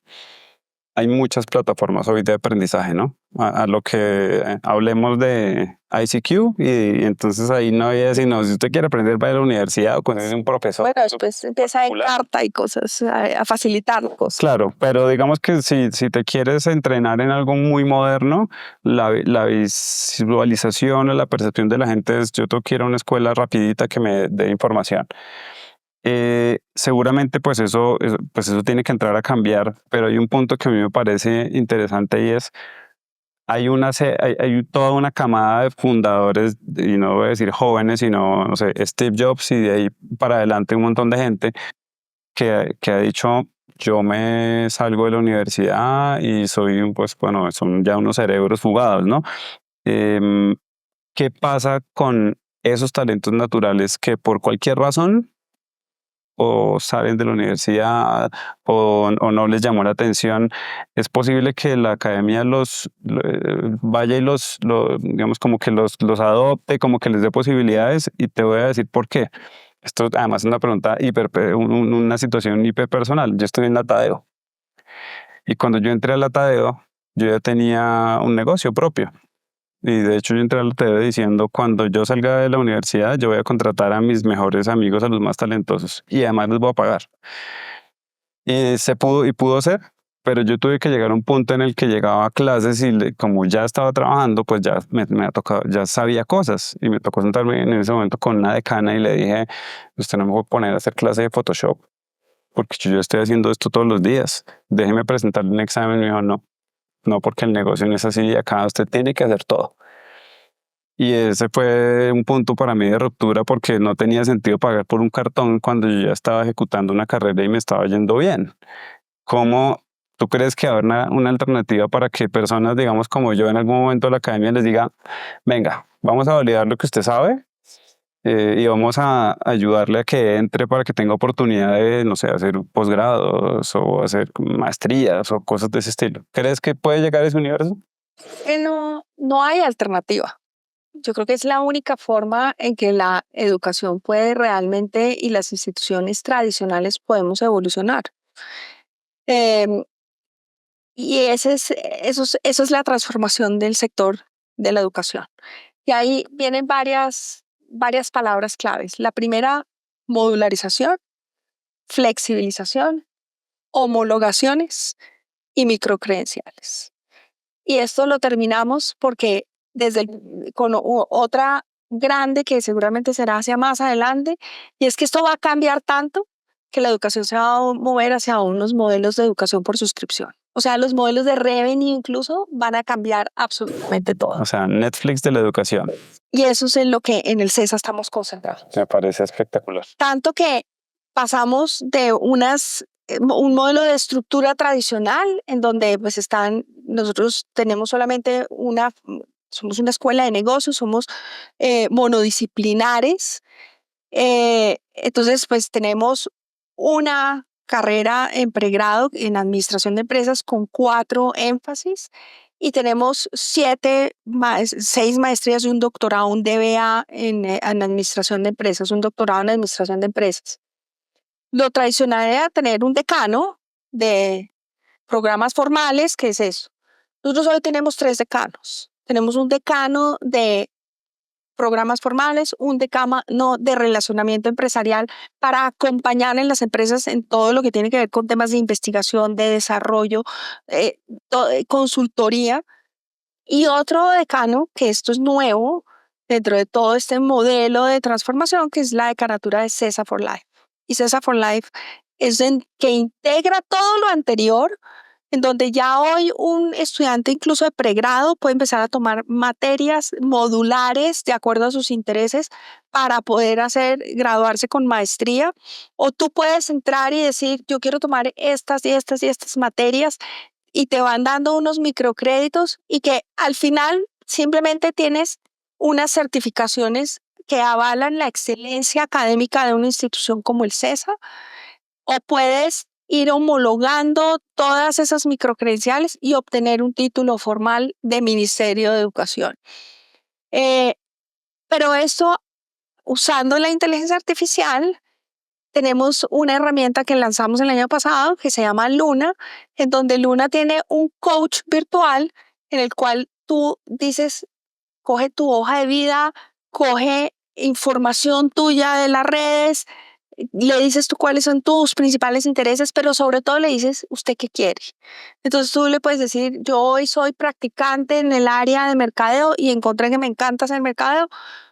B: hay muchas plataformas hoy de aprendizaje, ¿no? A lo que hablemos de ICQ y entonces ahí no hay sino si usted quiere aprender va a la universidad o con un profesor.
C: Bueno, después empieza en carta y cosas, a facilitar cosas.
B: Claro, pero digamos que si te quieres entrenar en algo muy moderno, la visualización o la percepción de la gente es yo tengo que ir a una escuela rapidita que me dé información. Seguramente pues eso tiene que entrar a cambiar, pero hay un punto que a mí me parece interesante y es hay toda una camada de fundadores, y no voy a decir jóvenes, sino, no sé, Steve Jobs y de ahí para adelante un montón de gente que ha dicho, yo me salgo de la universidad y soy, pues bueno, son ya unos cerebros fugados, ¿no? ¿Qué pasa con esos talentos naturales que por cualquier razón o salen de la universidad o no les llamó la atención? Es posible que la academia vaya y digamos, como que los adopte, como que les dé posibilidades, y te voy a decir por qué. Esto además es una pregunta una situación hiperpersonal. Yo estoy en la Tadeo y cuando yo entré a la Tadeo, yo ya tenía un negocio propio. Y de hecho yo entré a la Tadeo diciendo, cuando yo salga de la universidad, yo voy a contratar a mis mejores amigos, a los más talentosos, y además les voy a pagar. Y pudo ser, pero yo tuve que llegar a un punto en el que llegaba a clases y como ya estaba trabajando, pues ya me ha tocado, ya sabía cosas y me tocó sentarme en ese momento con una decana y le dije, usted no me puede poner a hacer clase de Photoshop porque yo estoy haciendo esto todos los días. Déjeme presentarle un examen. Me dijo, no, porque el negocio no es así y acá usted tiene que hacer todo. Y ese fue un punto para mí de ruptura porque no tenía sentido pagar por un cartón cuando yo ya estaba ejecutando una carrera y me estaba yendo bien. ¿Cómo tú crees que va a haber una alternativa para que personas, digamos como yo, en algún momento de la academia les diga, venga, vamos a validar lo que usted sabe y vamos a ayudarle a que entre para que tenga oportunidad de, no sé, hacer posgrados o hacer maestrías o cosas de ese estilo? ¿Crees que puede llegar a ese universo?
C: No hay alternativa. Yo creo que es la única forma en que la educación puede realmente y las instituciones tradicionales podemos evolucionar. Em, y eso es la transformación del sector de la educación. Y ahí vienen varias palabras claves. La primera, modularización, flexibilización, homologaciones y microcredenciales. Y esto lo terminamos porque con otra grande que seguramente será hacia más adelante, y es que esto va a cambiar tanto que la educación se va a mover hacia unos modelos de educación por suscripción. O sea, los modelos de revenue incluso van a cambiar absolutamente todo.
B: O sea, Netflix de la educación.
C: Y eso es en lo que en el CESA estamos concentrados.
B: Me parece espectacular.
C: Tanto que pasamos de un modelo de estructura tradicional en donde pues nosotros tenemos solamente somos una escuela de negocios, somos monodisciplinares. Entonces, pues tenemos una carrera en pregrado en administración de empresas con 4 énfasis y tenemos 6 maestrías y un doctorado, un DBA en administración de empresas, un doctorado en administración de empresas. Lo tradicional era tener un decano de programas formales, ¿qué es eso? Nosotros hoy tenemos 3 decanos. Tenemos un decano de programas formales, un decano de relacionamiento empresarial para acompañar en las empresas en todo lo que tiene que ver con temas de investigación, de desarrollo, consultoría, y otro decano, que esto es nuevo dentro de todo este modelo de transformación, que es la decanatura de CESA for Life. Y CESA for Life es que integra todo lo anterior, en donde ya hoy un estudiante incluso de pregrado puede empezar a tomar materias modulares de acuerdo a sus intereses para poder graduarse con maestría. O tú puedes entrar y decir, yo quiero tomar estas y estas y estas materias, y te van dando unos microcréditos y que al final simplemente tienes unas certificaciones que avalan la excelencia académica de una institución como el CESA, o puedes ir homologando todas esas microcredenciales y obtener un título formal de Ministerio de Educación. Pero esto, usando la inteligencia artificial, tenemos una herramienta que lanzamos el año pasado que se llama Luna, en donde Luna tiene un coach virtual en el cual tú dices, coge tu hoja de vida, coge información tuya de las redes, le dices tú cuáles son tus principales intereses, pero sobre todo le dices usted qué quiere. Entonces tú le puedes decir, yo hoy soy practicante en el área de mercadeo y encontré que me encanta hacer mercadeo.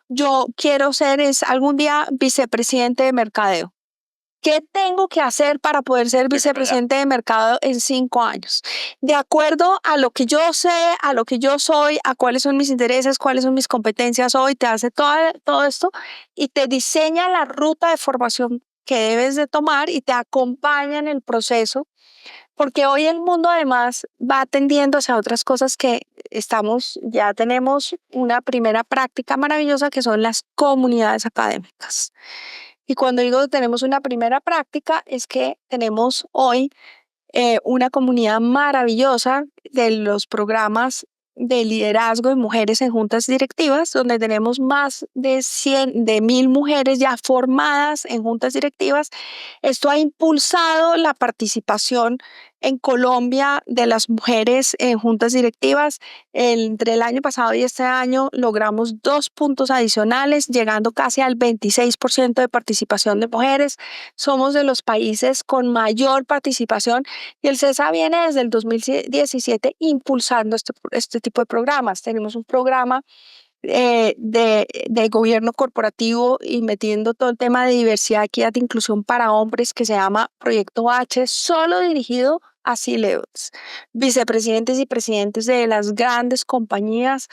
C: Yo quiero ser algún día vicepresidente de mercadeo. ¿Qué tengo que hacer para poder ser vicepresidente de mercado en 5 años? De acuerdo a lo que yo sé, a lo que yo soy, a cuáles son mis intereses, cuáles son mis competencias hoy, te hace todo esto y te diseña la ruta de formación que debes de tomar y te acompaña en el proceso, porque hoy el mundo además va tendiendo hacia otras cosas que ya tenemos una primera práctica maravillosa que son las comunidades académicas. Y cuando digo tenemos una primera práctica, es que tenemos hoy una comunidad maravillosa de los programas de liderazgo de mujeres en juntas directivas, donde tenemos más de 1.000 mujeres ya formadas en juntas directivas. Esto ha impulsado la participación en Colombia de las mujeres en juntas directivas. Entre el año pasado y este año logramos 2 puntos adicionales, llegando casi al 26% de participación de mujeres. Somos de los países con mayor participación y el CESA viene desde el 2017 impulsando este tipo de programas. Tenemos un programa de gobierno corporativo y metiendo todo el tema de diversidad, equidad e inclusión para hombres que se llama Proyecto H, solo dirigido a C-levels, vicepresidentes y presidentes de las grandes compañías,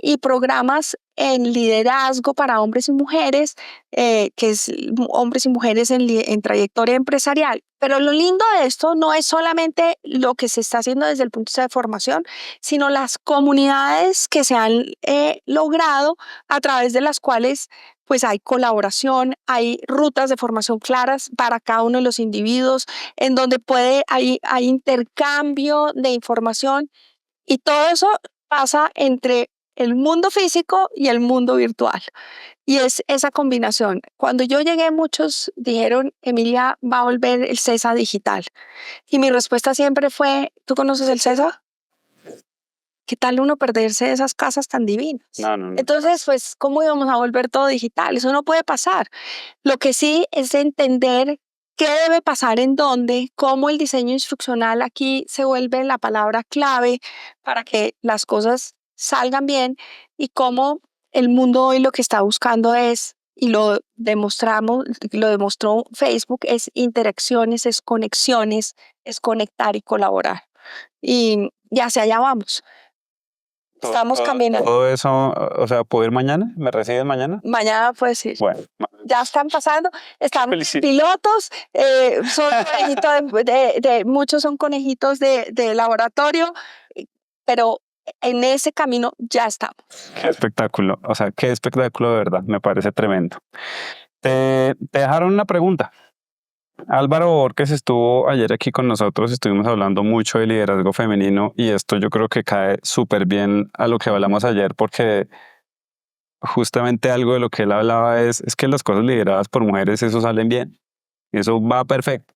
C: y programas en liderazgo para hombres y mujeres, que es hombres y mujeres en trayectoria empresarial. Pero lo lindo de esto no es solamente lo que se está haciendo desde el punto de vista de formación, sino las comunidades que se han logrado a través de las cuales pues hay colaboración, hay rutas de formación claras para cada uno de los individuos, en donde hay intercambio de información, y todo eso pasa entre el mundo físico y el mundo virtual. Y es esa combinación. Cuando yo llegué, muchos dijeron, Emilia, va a volver el CESA digital. Y mi respuesta siempre fue, ¿tú conoces el CESA? ¿Qué tal uno perderse de esas casas tan divinas?
B: No.
C: Entonces, pues, ¿cómo íbamos a volver todo digital? Eso no puede pasar. Lo que sí es entender qué debe pasar en dónde, cómo el diseño instruccional aquí se vuelve la palabra clave para que las cosas salgan bien, y cómo el mundo hoy lo que está buscando es y lo demostró Facebook, es interacciones, es conexiones, es conectar y colaborar. Y hacia allá vamos. Estamos caminando.
B: Todo eso, o sea, ¿puedo ir mañana? ¿Me reciben mañana?
C: Mañana puedes ir.
B: Bueno,
C: Ya están pasando, están
B: Felicito.
C: pilotos, son conejitos muchos son conejitos de laboratorio, pero en ese camino ya estamos.
B: qué espectáculo, o sea, qué espectáculo de verdad, me parece tremendo. Te dejaron una pregunta. Álvaro Borges estuvo ayer aquí con nosotros, estuvimos hablando mucho de liderazgo femenino y esto yo creo que cae súper bien a lo que hablamos ayer porque justamente algo de lo que él hablaba es que las cosas lideradas por mujeres, eso salen bien, eso va perfecto.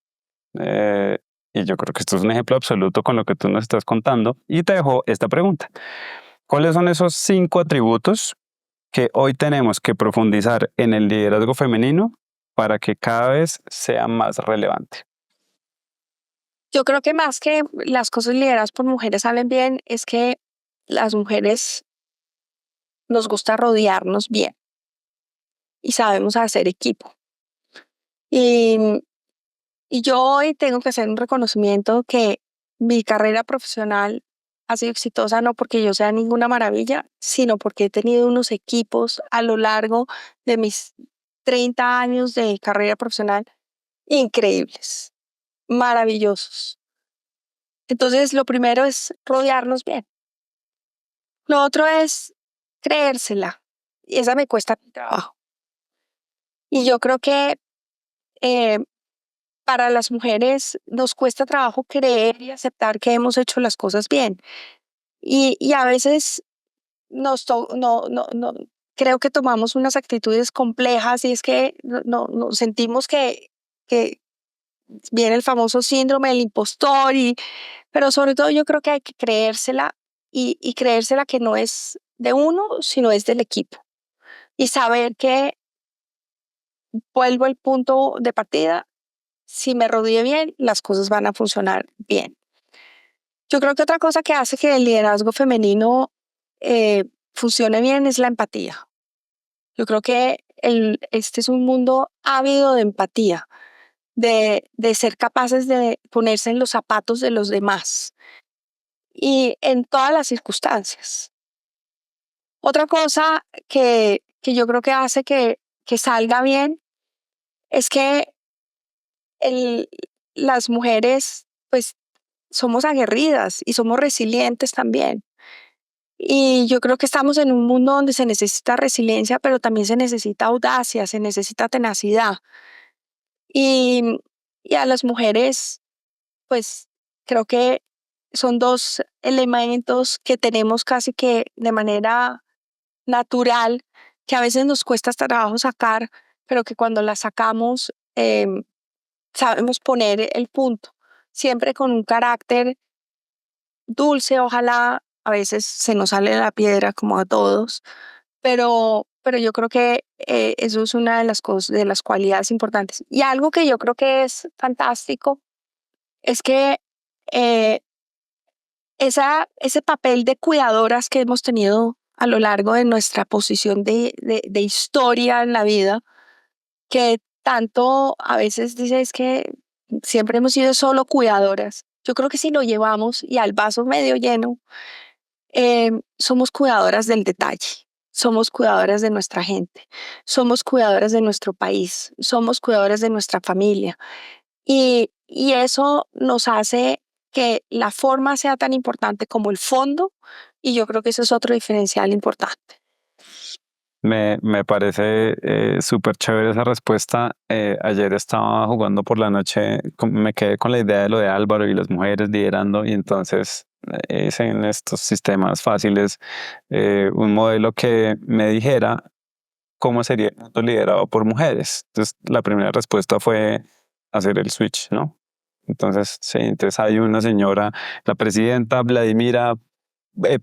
B: Y yo creo que esto es un ejemplo absoluto con lo que tú nos estás contando y te dejo esta pregunta. ¿Cuáles son esos 5 atributos que hoy tenemos que profundizar en el liderazgo femenino para que cada vez sea más relevante?
C: Yo creo que más que las cosas lideradas por mujeres salen bien, es que las mujeres nos gusta rodearnos bien y sabemos hacer equipo. Y, y yo hoy tengo que hacer un reconocimiento que mi carrera profesional ha sido exitosa no porque yo sea ninguna maravilla, sino porque he tenido unos equipos a lo largo de mis 30 años de carrera profesional increíbles, maravillosos. Entonces, lo primero es rodearnos bien. Lo otro es creérsela. Y esa me cuesta mi trabajo. Y yo creo que eh, para las mujeres nos cuesta trabajo creer y aceptar que hemos hecho las cosas bien. Y a veces creo que tomamos unas actitudes complejas y es que no sentimos que viene el famoso síndrome del impostor, pero sobre todo yo creo que hay que creérsela y creérsela que no es de uno, sino es del equipo. Y saber que vuelvo al punto de partida, si me rodeé bien, las cosas van a funcionar bien. Yo creo que otra cosa que hace que el liderazgo femenino funcione bien es la empatía. Yo creo que este es un mundo ávido de empatía, de ser capaces de ponerse en los zapatos de los demás y en todas las circunstancias. Otra cosa que yo creo que hace que salga bien es que las mujeres pues somos aguerridas y somos resilientes también. Y yo creo que estamos en un mundo donde se necesita resiliencia, pero también se necesita audacia, se necesita tenacidad. Y, y a las mujeres, pues creo que son 2 elementos que tenemos casi que de manera natural, que a veces nos cuesta hasta trabajo sacar, pero que cuando la sacamos sabemos poner el punto, siempre con un carácter dulce, ojalá a veces se nos sale la piedra como a todos, pero yo creo que eso es una de las cosas, de las cualidades importantes. Y algo que yo creo que es fantástico es que eh, ese papel de cuidadoras que hemos tenido a lo largo de nuestra posición de historia en la vida, que tanto a veces dices que siempre hemos sido solo cuidadoras. Yo creo que si lo llevamos y al vaso medio lleno, somos cuidadoras del detalle, somos cuidadoras de nuestra gente, somos cuidadoras de nuestro país, somos cuidadoras de nuestra familia. Y eso nos hace que la forma sea tan importante como el fondo, y yo creo que eso es otro diferencial importante.
B: Me parece súper chévere esa respuesta. Ayer estaba jugando por la noche, me quedé con la idea de lo de Álvaro y las mujeres liderando y entonces hice en estos sistemas fáciles un modelo que me dijera cómo sería el mundo liderado por mujeres. Entonces la primera respuesta fue hacer el switch, ¿no? Entonces, sí, entonces hay una señora, la presidenta Vladimira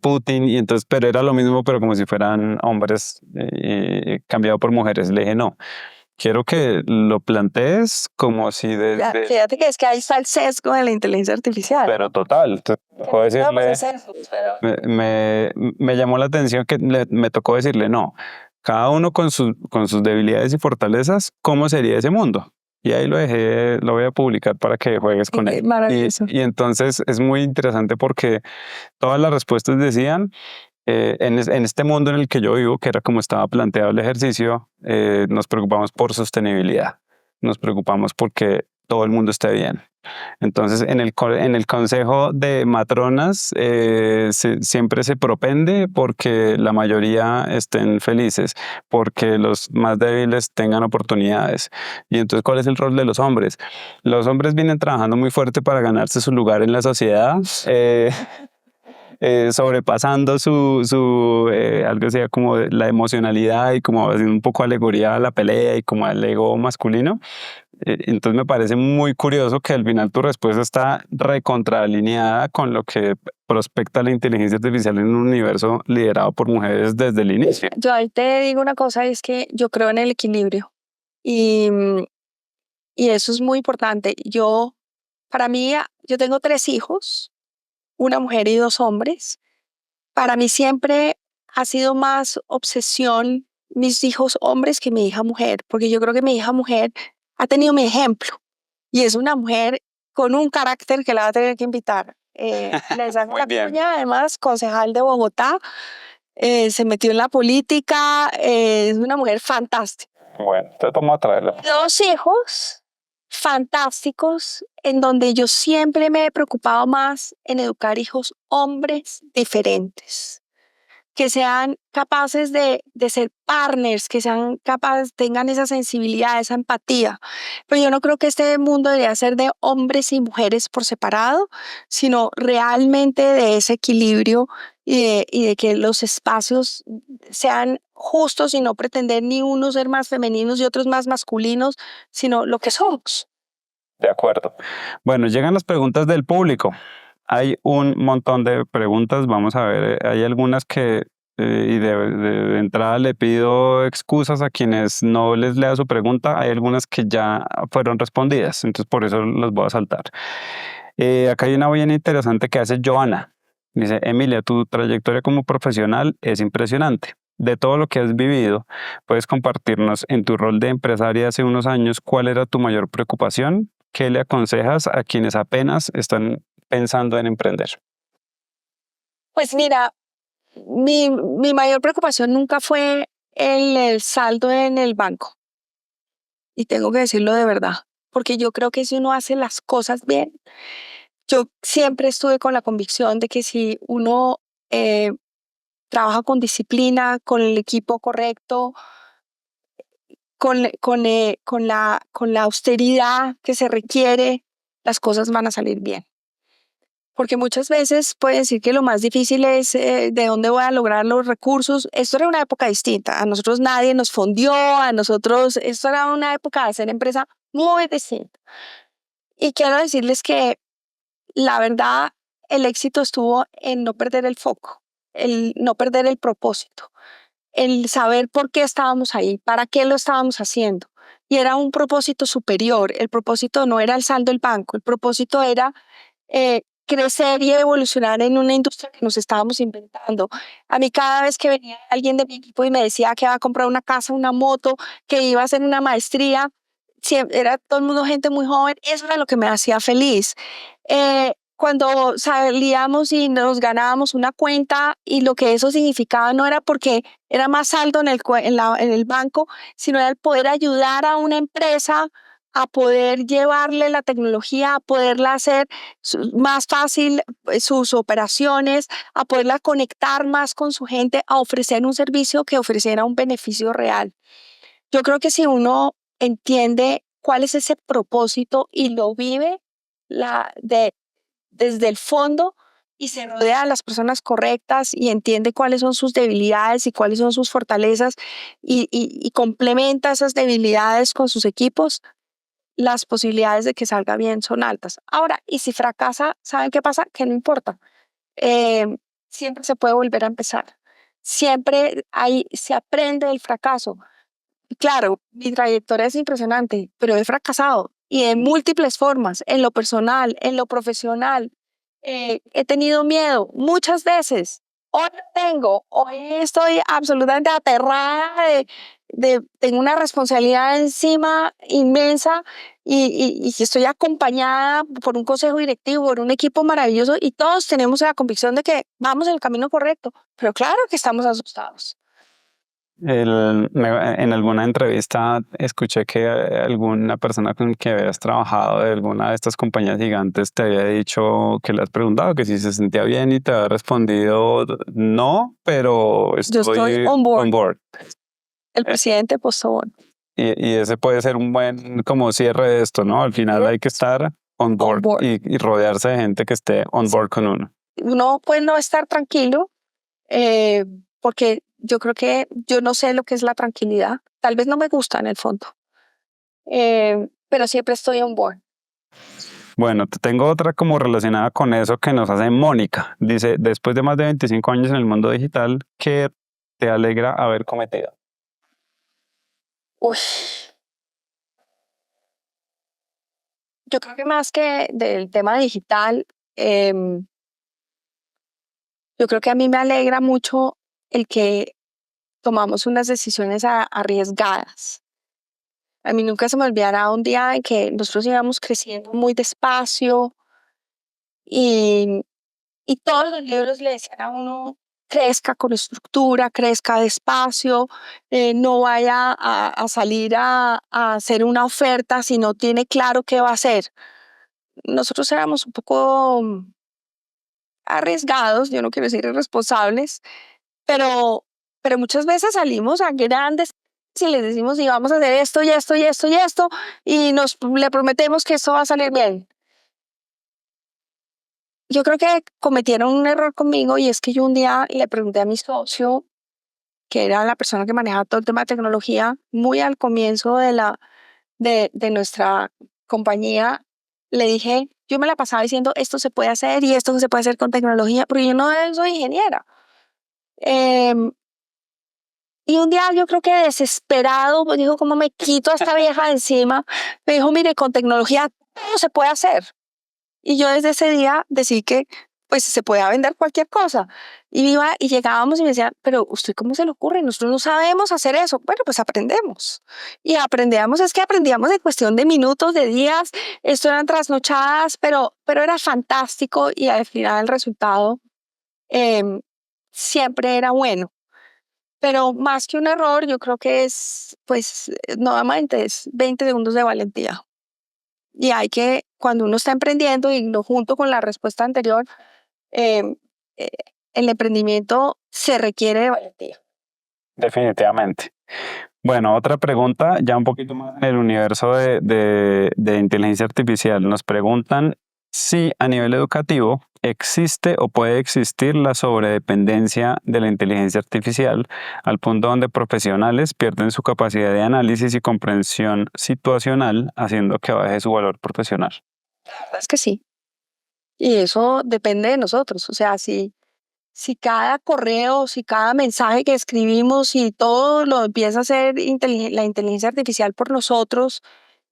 B: Putin, y entonces, pero era lo mismo, pero como si fueran hombres cambiado por mujeres. Le dije, no, quiero que lo plantees como si
C: Fíjate que es que ahí está el sesgo de la inteligencia artificial.
B: Pero total, entonces, tocó decirle,
C: No, pues es eso, pero...
B: me llamó la atención que me tocó decirle, no, cada uno con sus debilidades y fortalezas, ¿cómo sería ese mundo? Y ahí lo dejé, lo voy a publicar para que juegues con él.
C: Maravilloso.
B: Y entonces es muy interesante porque todas las respuestas decían, en este mundo en el que yo vivo, que era como estaba planteado el ejercicio, nos preocupamos por sostenibilidad, nos preocupamos porque todo el mundo esté bien. Entonces, en el consejo de matronas siempre se propende porque la mayoría estén felices, porque los más débiles tengan oportunidades. Y entonces, ¿cuál es el rol de los hombres? Los hombres vienen trabajando muy fuerte para ganarse su lugar en la sociedad. Sobrepasando algo así como la emocionalidad y como haciendo un poco alegoría a la pelea y como al ego masculino. Entonces me parece muy curioso que al final tu respuesta está recontraalineada con lo que prospecta la inteligencia artificial en un universo liderado por mujeres desde el inicio.
C: Yo ahí te digo una cosa, es que yo creo en el equilibrio y, y eso es muy importante. Para mí, yo tengo 3 hijos, una mujer y 2 hombres. Para mí siempre ha sido más obsesión mis hijos hombres que mi hija mujer, porque yo creo que mi hija mujer ha tenido mi ejemplo y es una mujer con un carácter que la va a tener que invitar. Les hago la cuña, además, concejal de Bogotá, se metió en la política, es una mujer fantástica.
B: Bueno, entonces vamos a traerla.
C: 2 hijos fantásticos en donde yo siempre me he preocupado más en educar hijos hombres diferentes, que sean capaces de ser partners, que sean capaces, tengan esa sensibilidad, esa empatía. Pero yo no creo que este mundo debería ser de hombres y mujeres por separado, sino realmente de ese equilibrio y de que los espacios sean justos y no pretender ni unos ser más femeninos y otros más masculinos, sino lo que somos.
B: De acuerdo. Bueno, llegan las preguntas del público. Hay un montón de preguntas, vamos a ver, hay algunas que y de entrada le pido excusas a quienes no les lea su pregunta, hay algunas que ya fueron respondidas, entonces por eso las voy a saltar. Acá hay una bien interesante que hace Joana. Dice, Emilia, tu trayectoria como profesional es impresionante. De todo lo que has vivido, ¿puedes compartirnos en tu rol de empresaria hace unos años cuál era tu mayor preocupación? ¿Qué le aconsejas a quienes apenas están pensando en emprender?
C: Pues mira, mi mayor preocupación nunca fue el saldo en el banco. Y tengo que decirlo de verdad, porque yo creo que si uno hace las cosas bien, yo siempre estuve con la convicción de que si uno trabaja con disciplina, con el equipo correcto, con la austeridad que se requiere, las cosas van a salir bien. Porque muchas veces pueden decir que lo más difícil es de dónde voy a lograr los recursos. Esto era una época distinta. A nosotros nadie nos fondió, esto era una época de hacer empresa muy distinta. Y quiero decirles que la verdad, el éxito estuvo en no perder el foco, el no perder el propósito, el saber por qué estábamos ahí, para qué lo estábamos haciendo. Y era un propósito superior. El propósito no era el saldo del banco, el propósito era crecer y evolucionar en una industria que nos estábamos inventando. A mí cada vez que venía alguien de mi equipo y me decía que iba a comprar una casa, una moto, que iba a hacer una maestría, era todo el mundo gente muy joven, eso era lo que me hacía feliz. Cuando salíamos y nos ganábamos una cuenta y lo que eso significaba no era porque era más saldo en el banco, sino era el poder ayudar a una empresa a poder llevarle la tecnología, a poderla hacer más fácil sus operaciones, a poderla conectar más con su gente, a ofrecer un servicio que ofreciera un beneficio real. Yo creo que si uno entiende cuál es ese propósito y lo vive desde el fondo y se rodea de las personas correctas y entiende cuáles son sus debilidades y cuáles son sus fortalezas y complementa esas debilidades con sus equipos, las posibilidades de que salga bien son altas. Ahora, y si fracasa, ¿saben qué pasa? Que no importa. Siempre se puede volver a empezar. Siempre se aprende del fracaso. Claro, mi trayectoria es impresionante, pero he fracasado y en múltiples formas, en lo personal, en lo profesional. He tenido miedo muchas veces Hoy no tengo, hoy estoy absolutamente aterrada tengo una responsabilidad encima inmensa y estoy acompañada por un consejo directivo, por un equipo maravilloso y todos tenemos la convicción de que vamos en el camino correcto, pero claro que estamos asustados.
B: En alguna entrevista escuché que alguna persona con quien habías trabajado de alguna de estas compañías gigantes te había dicho que le has preguntado que si se sentía bien y te había respondido no, pero
C: Yo estoy
B: estoy
C: on board.
B: on board.
C: El presidente postó
B: Y ese puede ser un buen como cierre de esto, ¿no? Al final hay que estar on board,
C: board.
B: y rodearse de gente que esté on board con uno.
C: Uno puede no estar tranquilo porque yo creo que yo no sé lo que es la tranquilidad. Tal vez no me gusta en el fondo, pero siempre estoy on board.
B: Bueno, te tengo otra como relacionada con eso que nos hace Mónica. Dice, después de más de 25 años en el mundo digital, ¿qué te alegra haber cometido?
C: Uy. Yo creo que más que del tema digital, yo creo que a mí me alegra mucho el que tomamos unas decisiones arriesgadas. A mí nunca se me olvidará un día en que nosotros íbamos creciendo muy despacio y, y todos los libros le decían a uno, crezca con estructura, crezca despacio, no vaya a salir a hacer una oferta si no tiene claro qué va a hacer. Nosotros éramos un poco arriesgados, yo no quiero decir irresponsables, pero, pero muchas veces salimos a grandes y les decimos y vamos a hacer esto y esto y esto y esto y le prometemos que esto va a salir bien. Yo creo que cometieron un error conmigo y es que yo un día le pregunté a mi socio, que era la persona que manejaba todo el tema de tecnología, muy al comienzo de nuestra compañía, le dije, yo me la pasaba diciendo esto se puede hacer y esto se puede hacer con tecnología, porque yo no soy ingeniera. Y un día yo creo que desesperado, pues dijo, ¿cómo me quito a esta vieja de encima? Me dijo, mire, con tecnología todo se puede hacer. Y yo desde ese día decidí que pues se podía vender cualquier cosa. Y iba y llegábamos y me decían, pero ¿usted cómo se le ocurre? Nosotros no sabemos hacer eso. Bueno, pues aprendemos. Y aprendíamos, es que aprendíamos en cuestión de minutos, de días. Esto eran trasnochadas, pero era fantástico y al final el resultado siempre era bueno. Pero más que un error, yo creo que es, pues, nuevamente es 20 segundos de valentía. Y hay que, cuando uno está emprendiendo y lo junto con la respuesta anterior, eh, eh, el emprendimiento se requiere de valentía.
B: Definitivamente. Bueno, otra pregunta, ya un poquito más en el universo de inteligencia artificial. Nos preguntan si a nivel educativo existe o puede existir la sobredependencia de la inteligencia artificial al punto donde profesionales pierden su capacidad de análisis y comprensión situacional, haciendo que baje su valor profesional.
C: La verdad es que sí. Y eso depende de nosotros. O sea, si cada correo, si cada mensaje que escribimos, si todo lo empieza a hacer la inteligencia artificial por nosotros,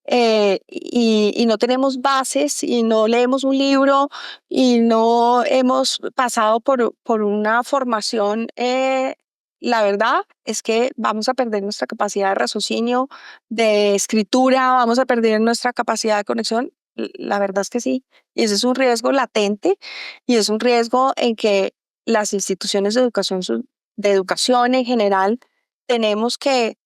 C: y no tenemos bases y no leemos un libro y no hemos pasado por una formación, la verdad es que vamos a perder nuestra capacidad de raciocinio, de escritura, vamos a perder nuestra capacidad de conexión. La verdad es que sí. Y ese es un riesgo latente y es un riesgo en que las instituciones de educación en general tenemos que,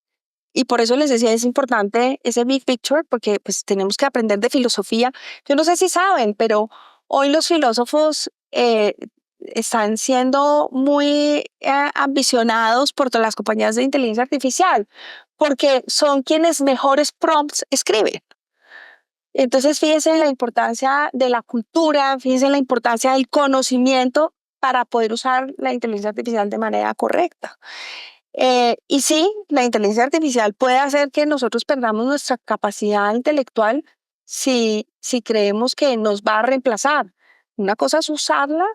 C: y por eso les decía, es importante ese big picture, porque pues tenemos que aprender de filosofía. Yo no sé si saben, pero hoy los filósofos están siendo muy ambicionados por todas las compañías de inteligencia artificial, porque son quienes mejores prompts escriben. Entonces, fíjense en la importancia de la cultura, fíjense en la importancia del conocimiento para poder usar la inteligencia artificial de manera correcta. Y sí, la inteligencia artificial puede hacer que nosotros perdamos nuestra capacidad intelectual si creemos que nos va a reemplazar. Una cosa es usarla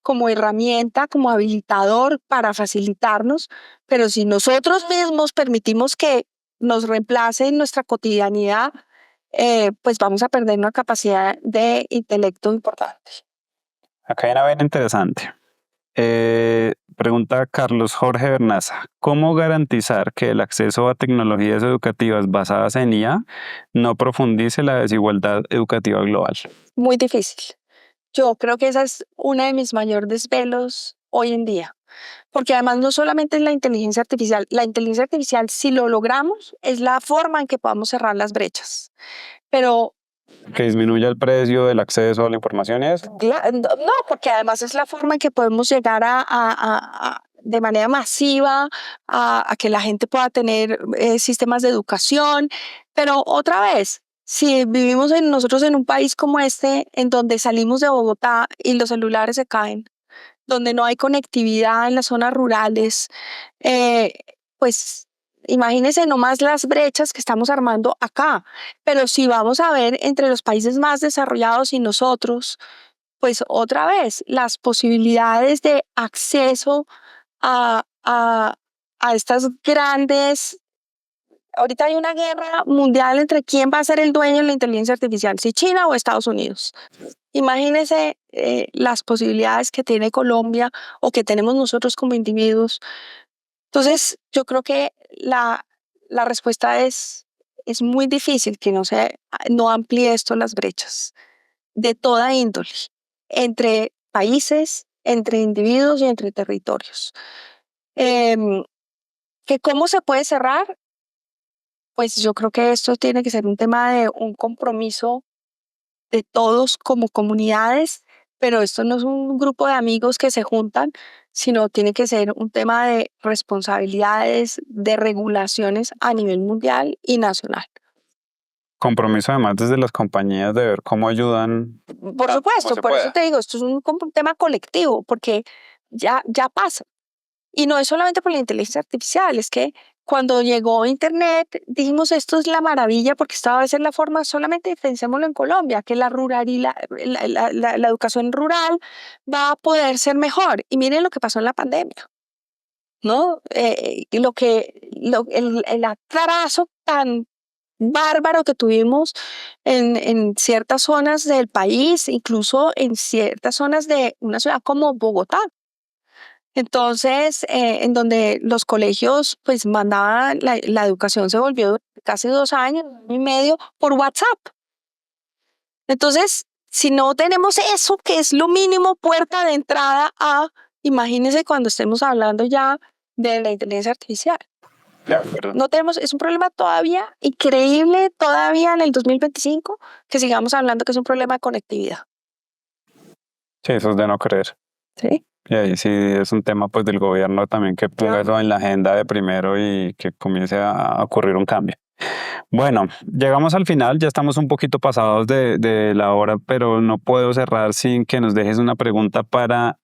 C: como herramienta, como habilitador para facilitarnos, pero si nosotros mismos permitimos que nos reemplace en nuestra cotidianidad, pues vamos a perder una capacidad de intelecto importante.
B: Acá hay una vena interesante. Pregunta Carlos Jorge Bernaza. ¿Cómo garantizar que el acceso a tecnologías educativas basadas en IA no profundice la desigualdad educativa global?
C: Muy difícil. Yo creo que esa es una de mis mayores desvelos hoy en día. Porque además no solamente es la inteligencia artificial, si lo logramos, es la forma en que podamos cerrar las brechas. Pero
B: Que disminuya el precio del acceso a la información y eso.
C: no, porque además es la forma en que podemos llegar de manera masiva a que la gente pueda tener sistemas de educación. Pero otra vez, si vivimos nosotros en un país como este, en donde salimos de Bogotá y los celulares se caen, donde no hay conectividad en las zonas rurales, pues imagínense nomás las brechas que estamos armando acá. Pero si vamos a ver entre los países más desarrollados y nosotros, pues otra vez, las posibilidades de acceso a, a, a estas grandes... Ahorita hay una guerra mundial entre quién va a ser el dueño de la inteligencia artificial, si China o Estados Unidos. Imagínense las posibilidades que tiene Colombia o que tenemos nosotros como individuos. Entonces, yo creo que la respuesta es muy difícil que no amplíe esto las brechas de toda índole, entre países, entre individuos y entre territorios. ¿Que cómo se puede cerrar? Pues yo creo que esto tiene que ser un tema de un compromiso de todos como comunidades, pero esto no es un grupo de amigos que se juntan, sino tiene que ser un tema de responsabilidades, de regulaciones a nivel mundial y nacional.
B: Compromiso además desde las compañías de ver cómo ayudan.
C: Por supuesto,
B: se
C: por
B: pueda.
C: eso te digo, esto es un tema colectivo, porque ya pasa. Y no es solamente por la inteligencia artificial, es que cuando llegó Internet dijimos esto es la maravilla porque esta va a ser la forma, solamente pensémoslo en Colombia, que la educación rural va a poder ser mejor. Y miren lo que pasó en la pandemia, ¿no? El atraso tan bárbaro que tuvimos en ciertas zonas del país, incluso en ciertas zonas de una ciudad como Bogotá. Entonces, en donde los colegios pues mandaban, la educación se volvió casi 2 años, 1 año y medio por WhatsApp. Entonces, si no tenemos eso, que es lo mínimo, puerta de entrada imagínense cuando estemos hablando ya de la inteligencia artificial. No tenemos, es un problema todavía increíble, todavía en el 2025, que sigamos hablando que es un problema de conectividad.
B: Sí, eso es de no creer.
C: ¿Sí?
B: Y ahí sí es un tema pues del gobierno también que ponga eso en la agenda de primero y que comience a ocurrir un cambio. Bueno, llegamos al final, ya estamos un poquito pasados de la hora, pero no puedo cerrar sin que nos dejes una pregunta para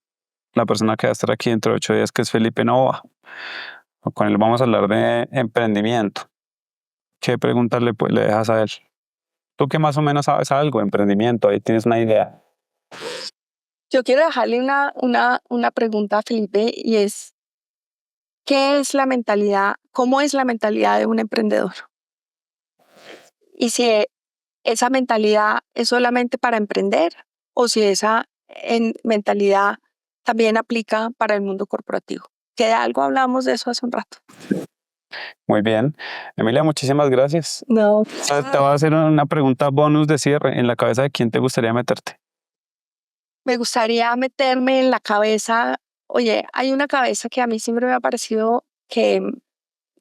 B: la persona que va a estar aquí dentro de 8 días, que es Felipe Novoa. Con él vamos a hablar de emprendimiento. ¿Qué preguntas le dejas a él? Tú que más o menos sabes algo de emprendimiento, ahí tienes una idea.
C: Yo quiero dejarle una pregunta a Felipe y es, ¿qué es la mentalidad? ¿Cómo es la mentalidad de un emprendedor? Y si esa mentalidad es solamente para emprender o si esa mentalidad también aplica para el mundo corporativo. Que de algo hablamos de eso hace un rato.
B: Muy bien. Emilia, muchísimas gracias.
C: No.
B: Te voy a hacer una pregunta bonus de cierre. ¿En la cabeza de quién te gustaría meterte?
C: Me gustaría meterme en la cabeza, oye, hay una cabeza que a mí siempre me ha parecido que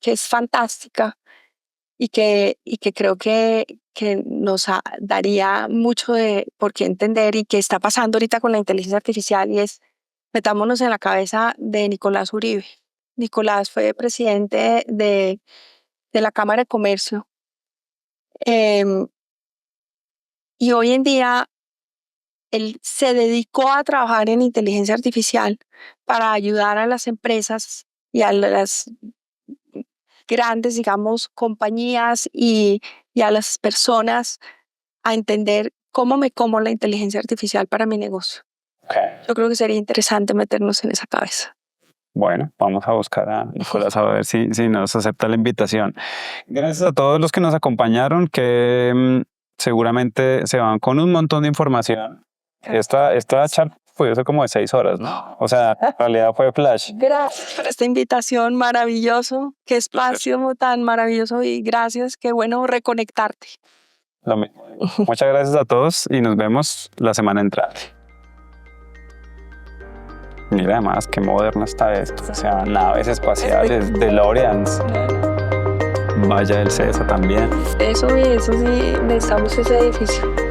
C: es fantástica y que creo que nos daría mucho por qué entender y que está pasando ahorita con la inteligencia artificial y es, metámonos en la cabeza de Nicolás Uribe. Nicolás fue presidente de la Cámara de Comercio y hoy en día él se dedicó a trabajar en inteligencia artificial para ayudar a las empresas y a las grandes, digamos, compañías y a las personas a entender cómo me como la inteligencia artificial para mi negocio. Yo creo que sería interesante meternos en esa cabeza.
B: Bueno, vamos a buscar a Nicolás a ver si nos acepta la invitación. Gracias a todos los que nos acompañaron, que seguramente se van con un montón de información. Esta charla Pudo ser como de 6 horas, ¿no? O sea, en realidad fue flash.
C: Gracias por esta invitación, maravilloso. Qué espacio tan maravilloso y gracias. Qué bueno reconectarte.
B: Lo mismo. Muchas gracias a todos y nos vemos la semana entrante. Mira además qué moderno está esto. O sea, naves espaciales, DeLoreans. Valla del CESA también.
C: Eso sí, necesitamos ese edificio.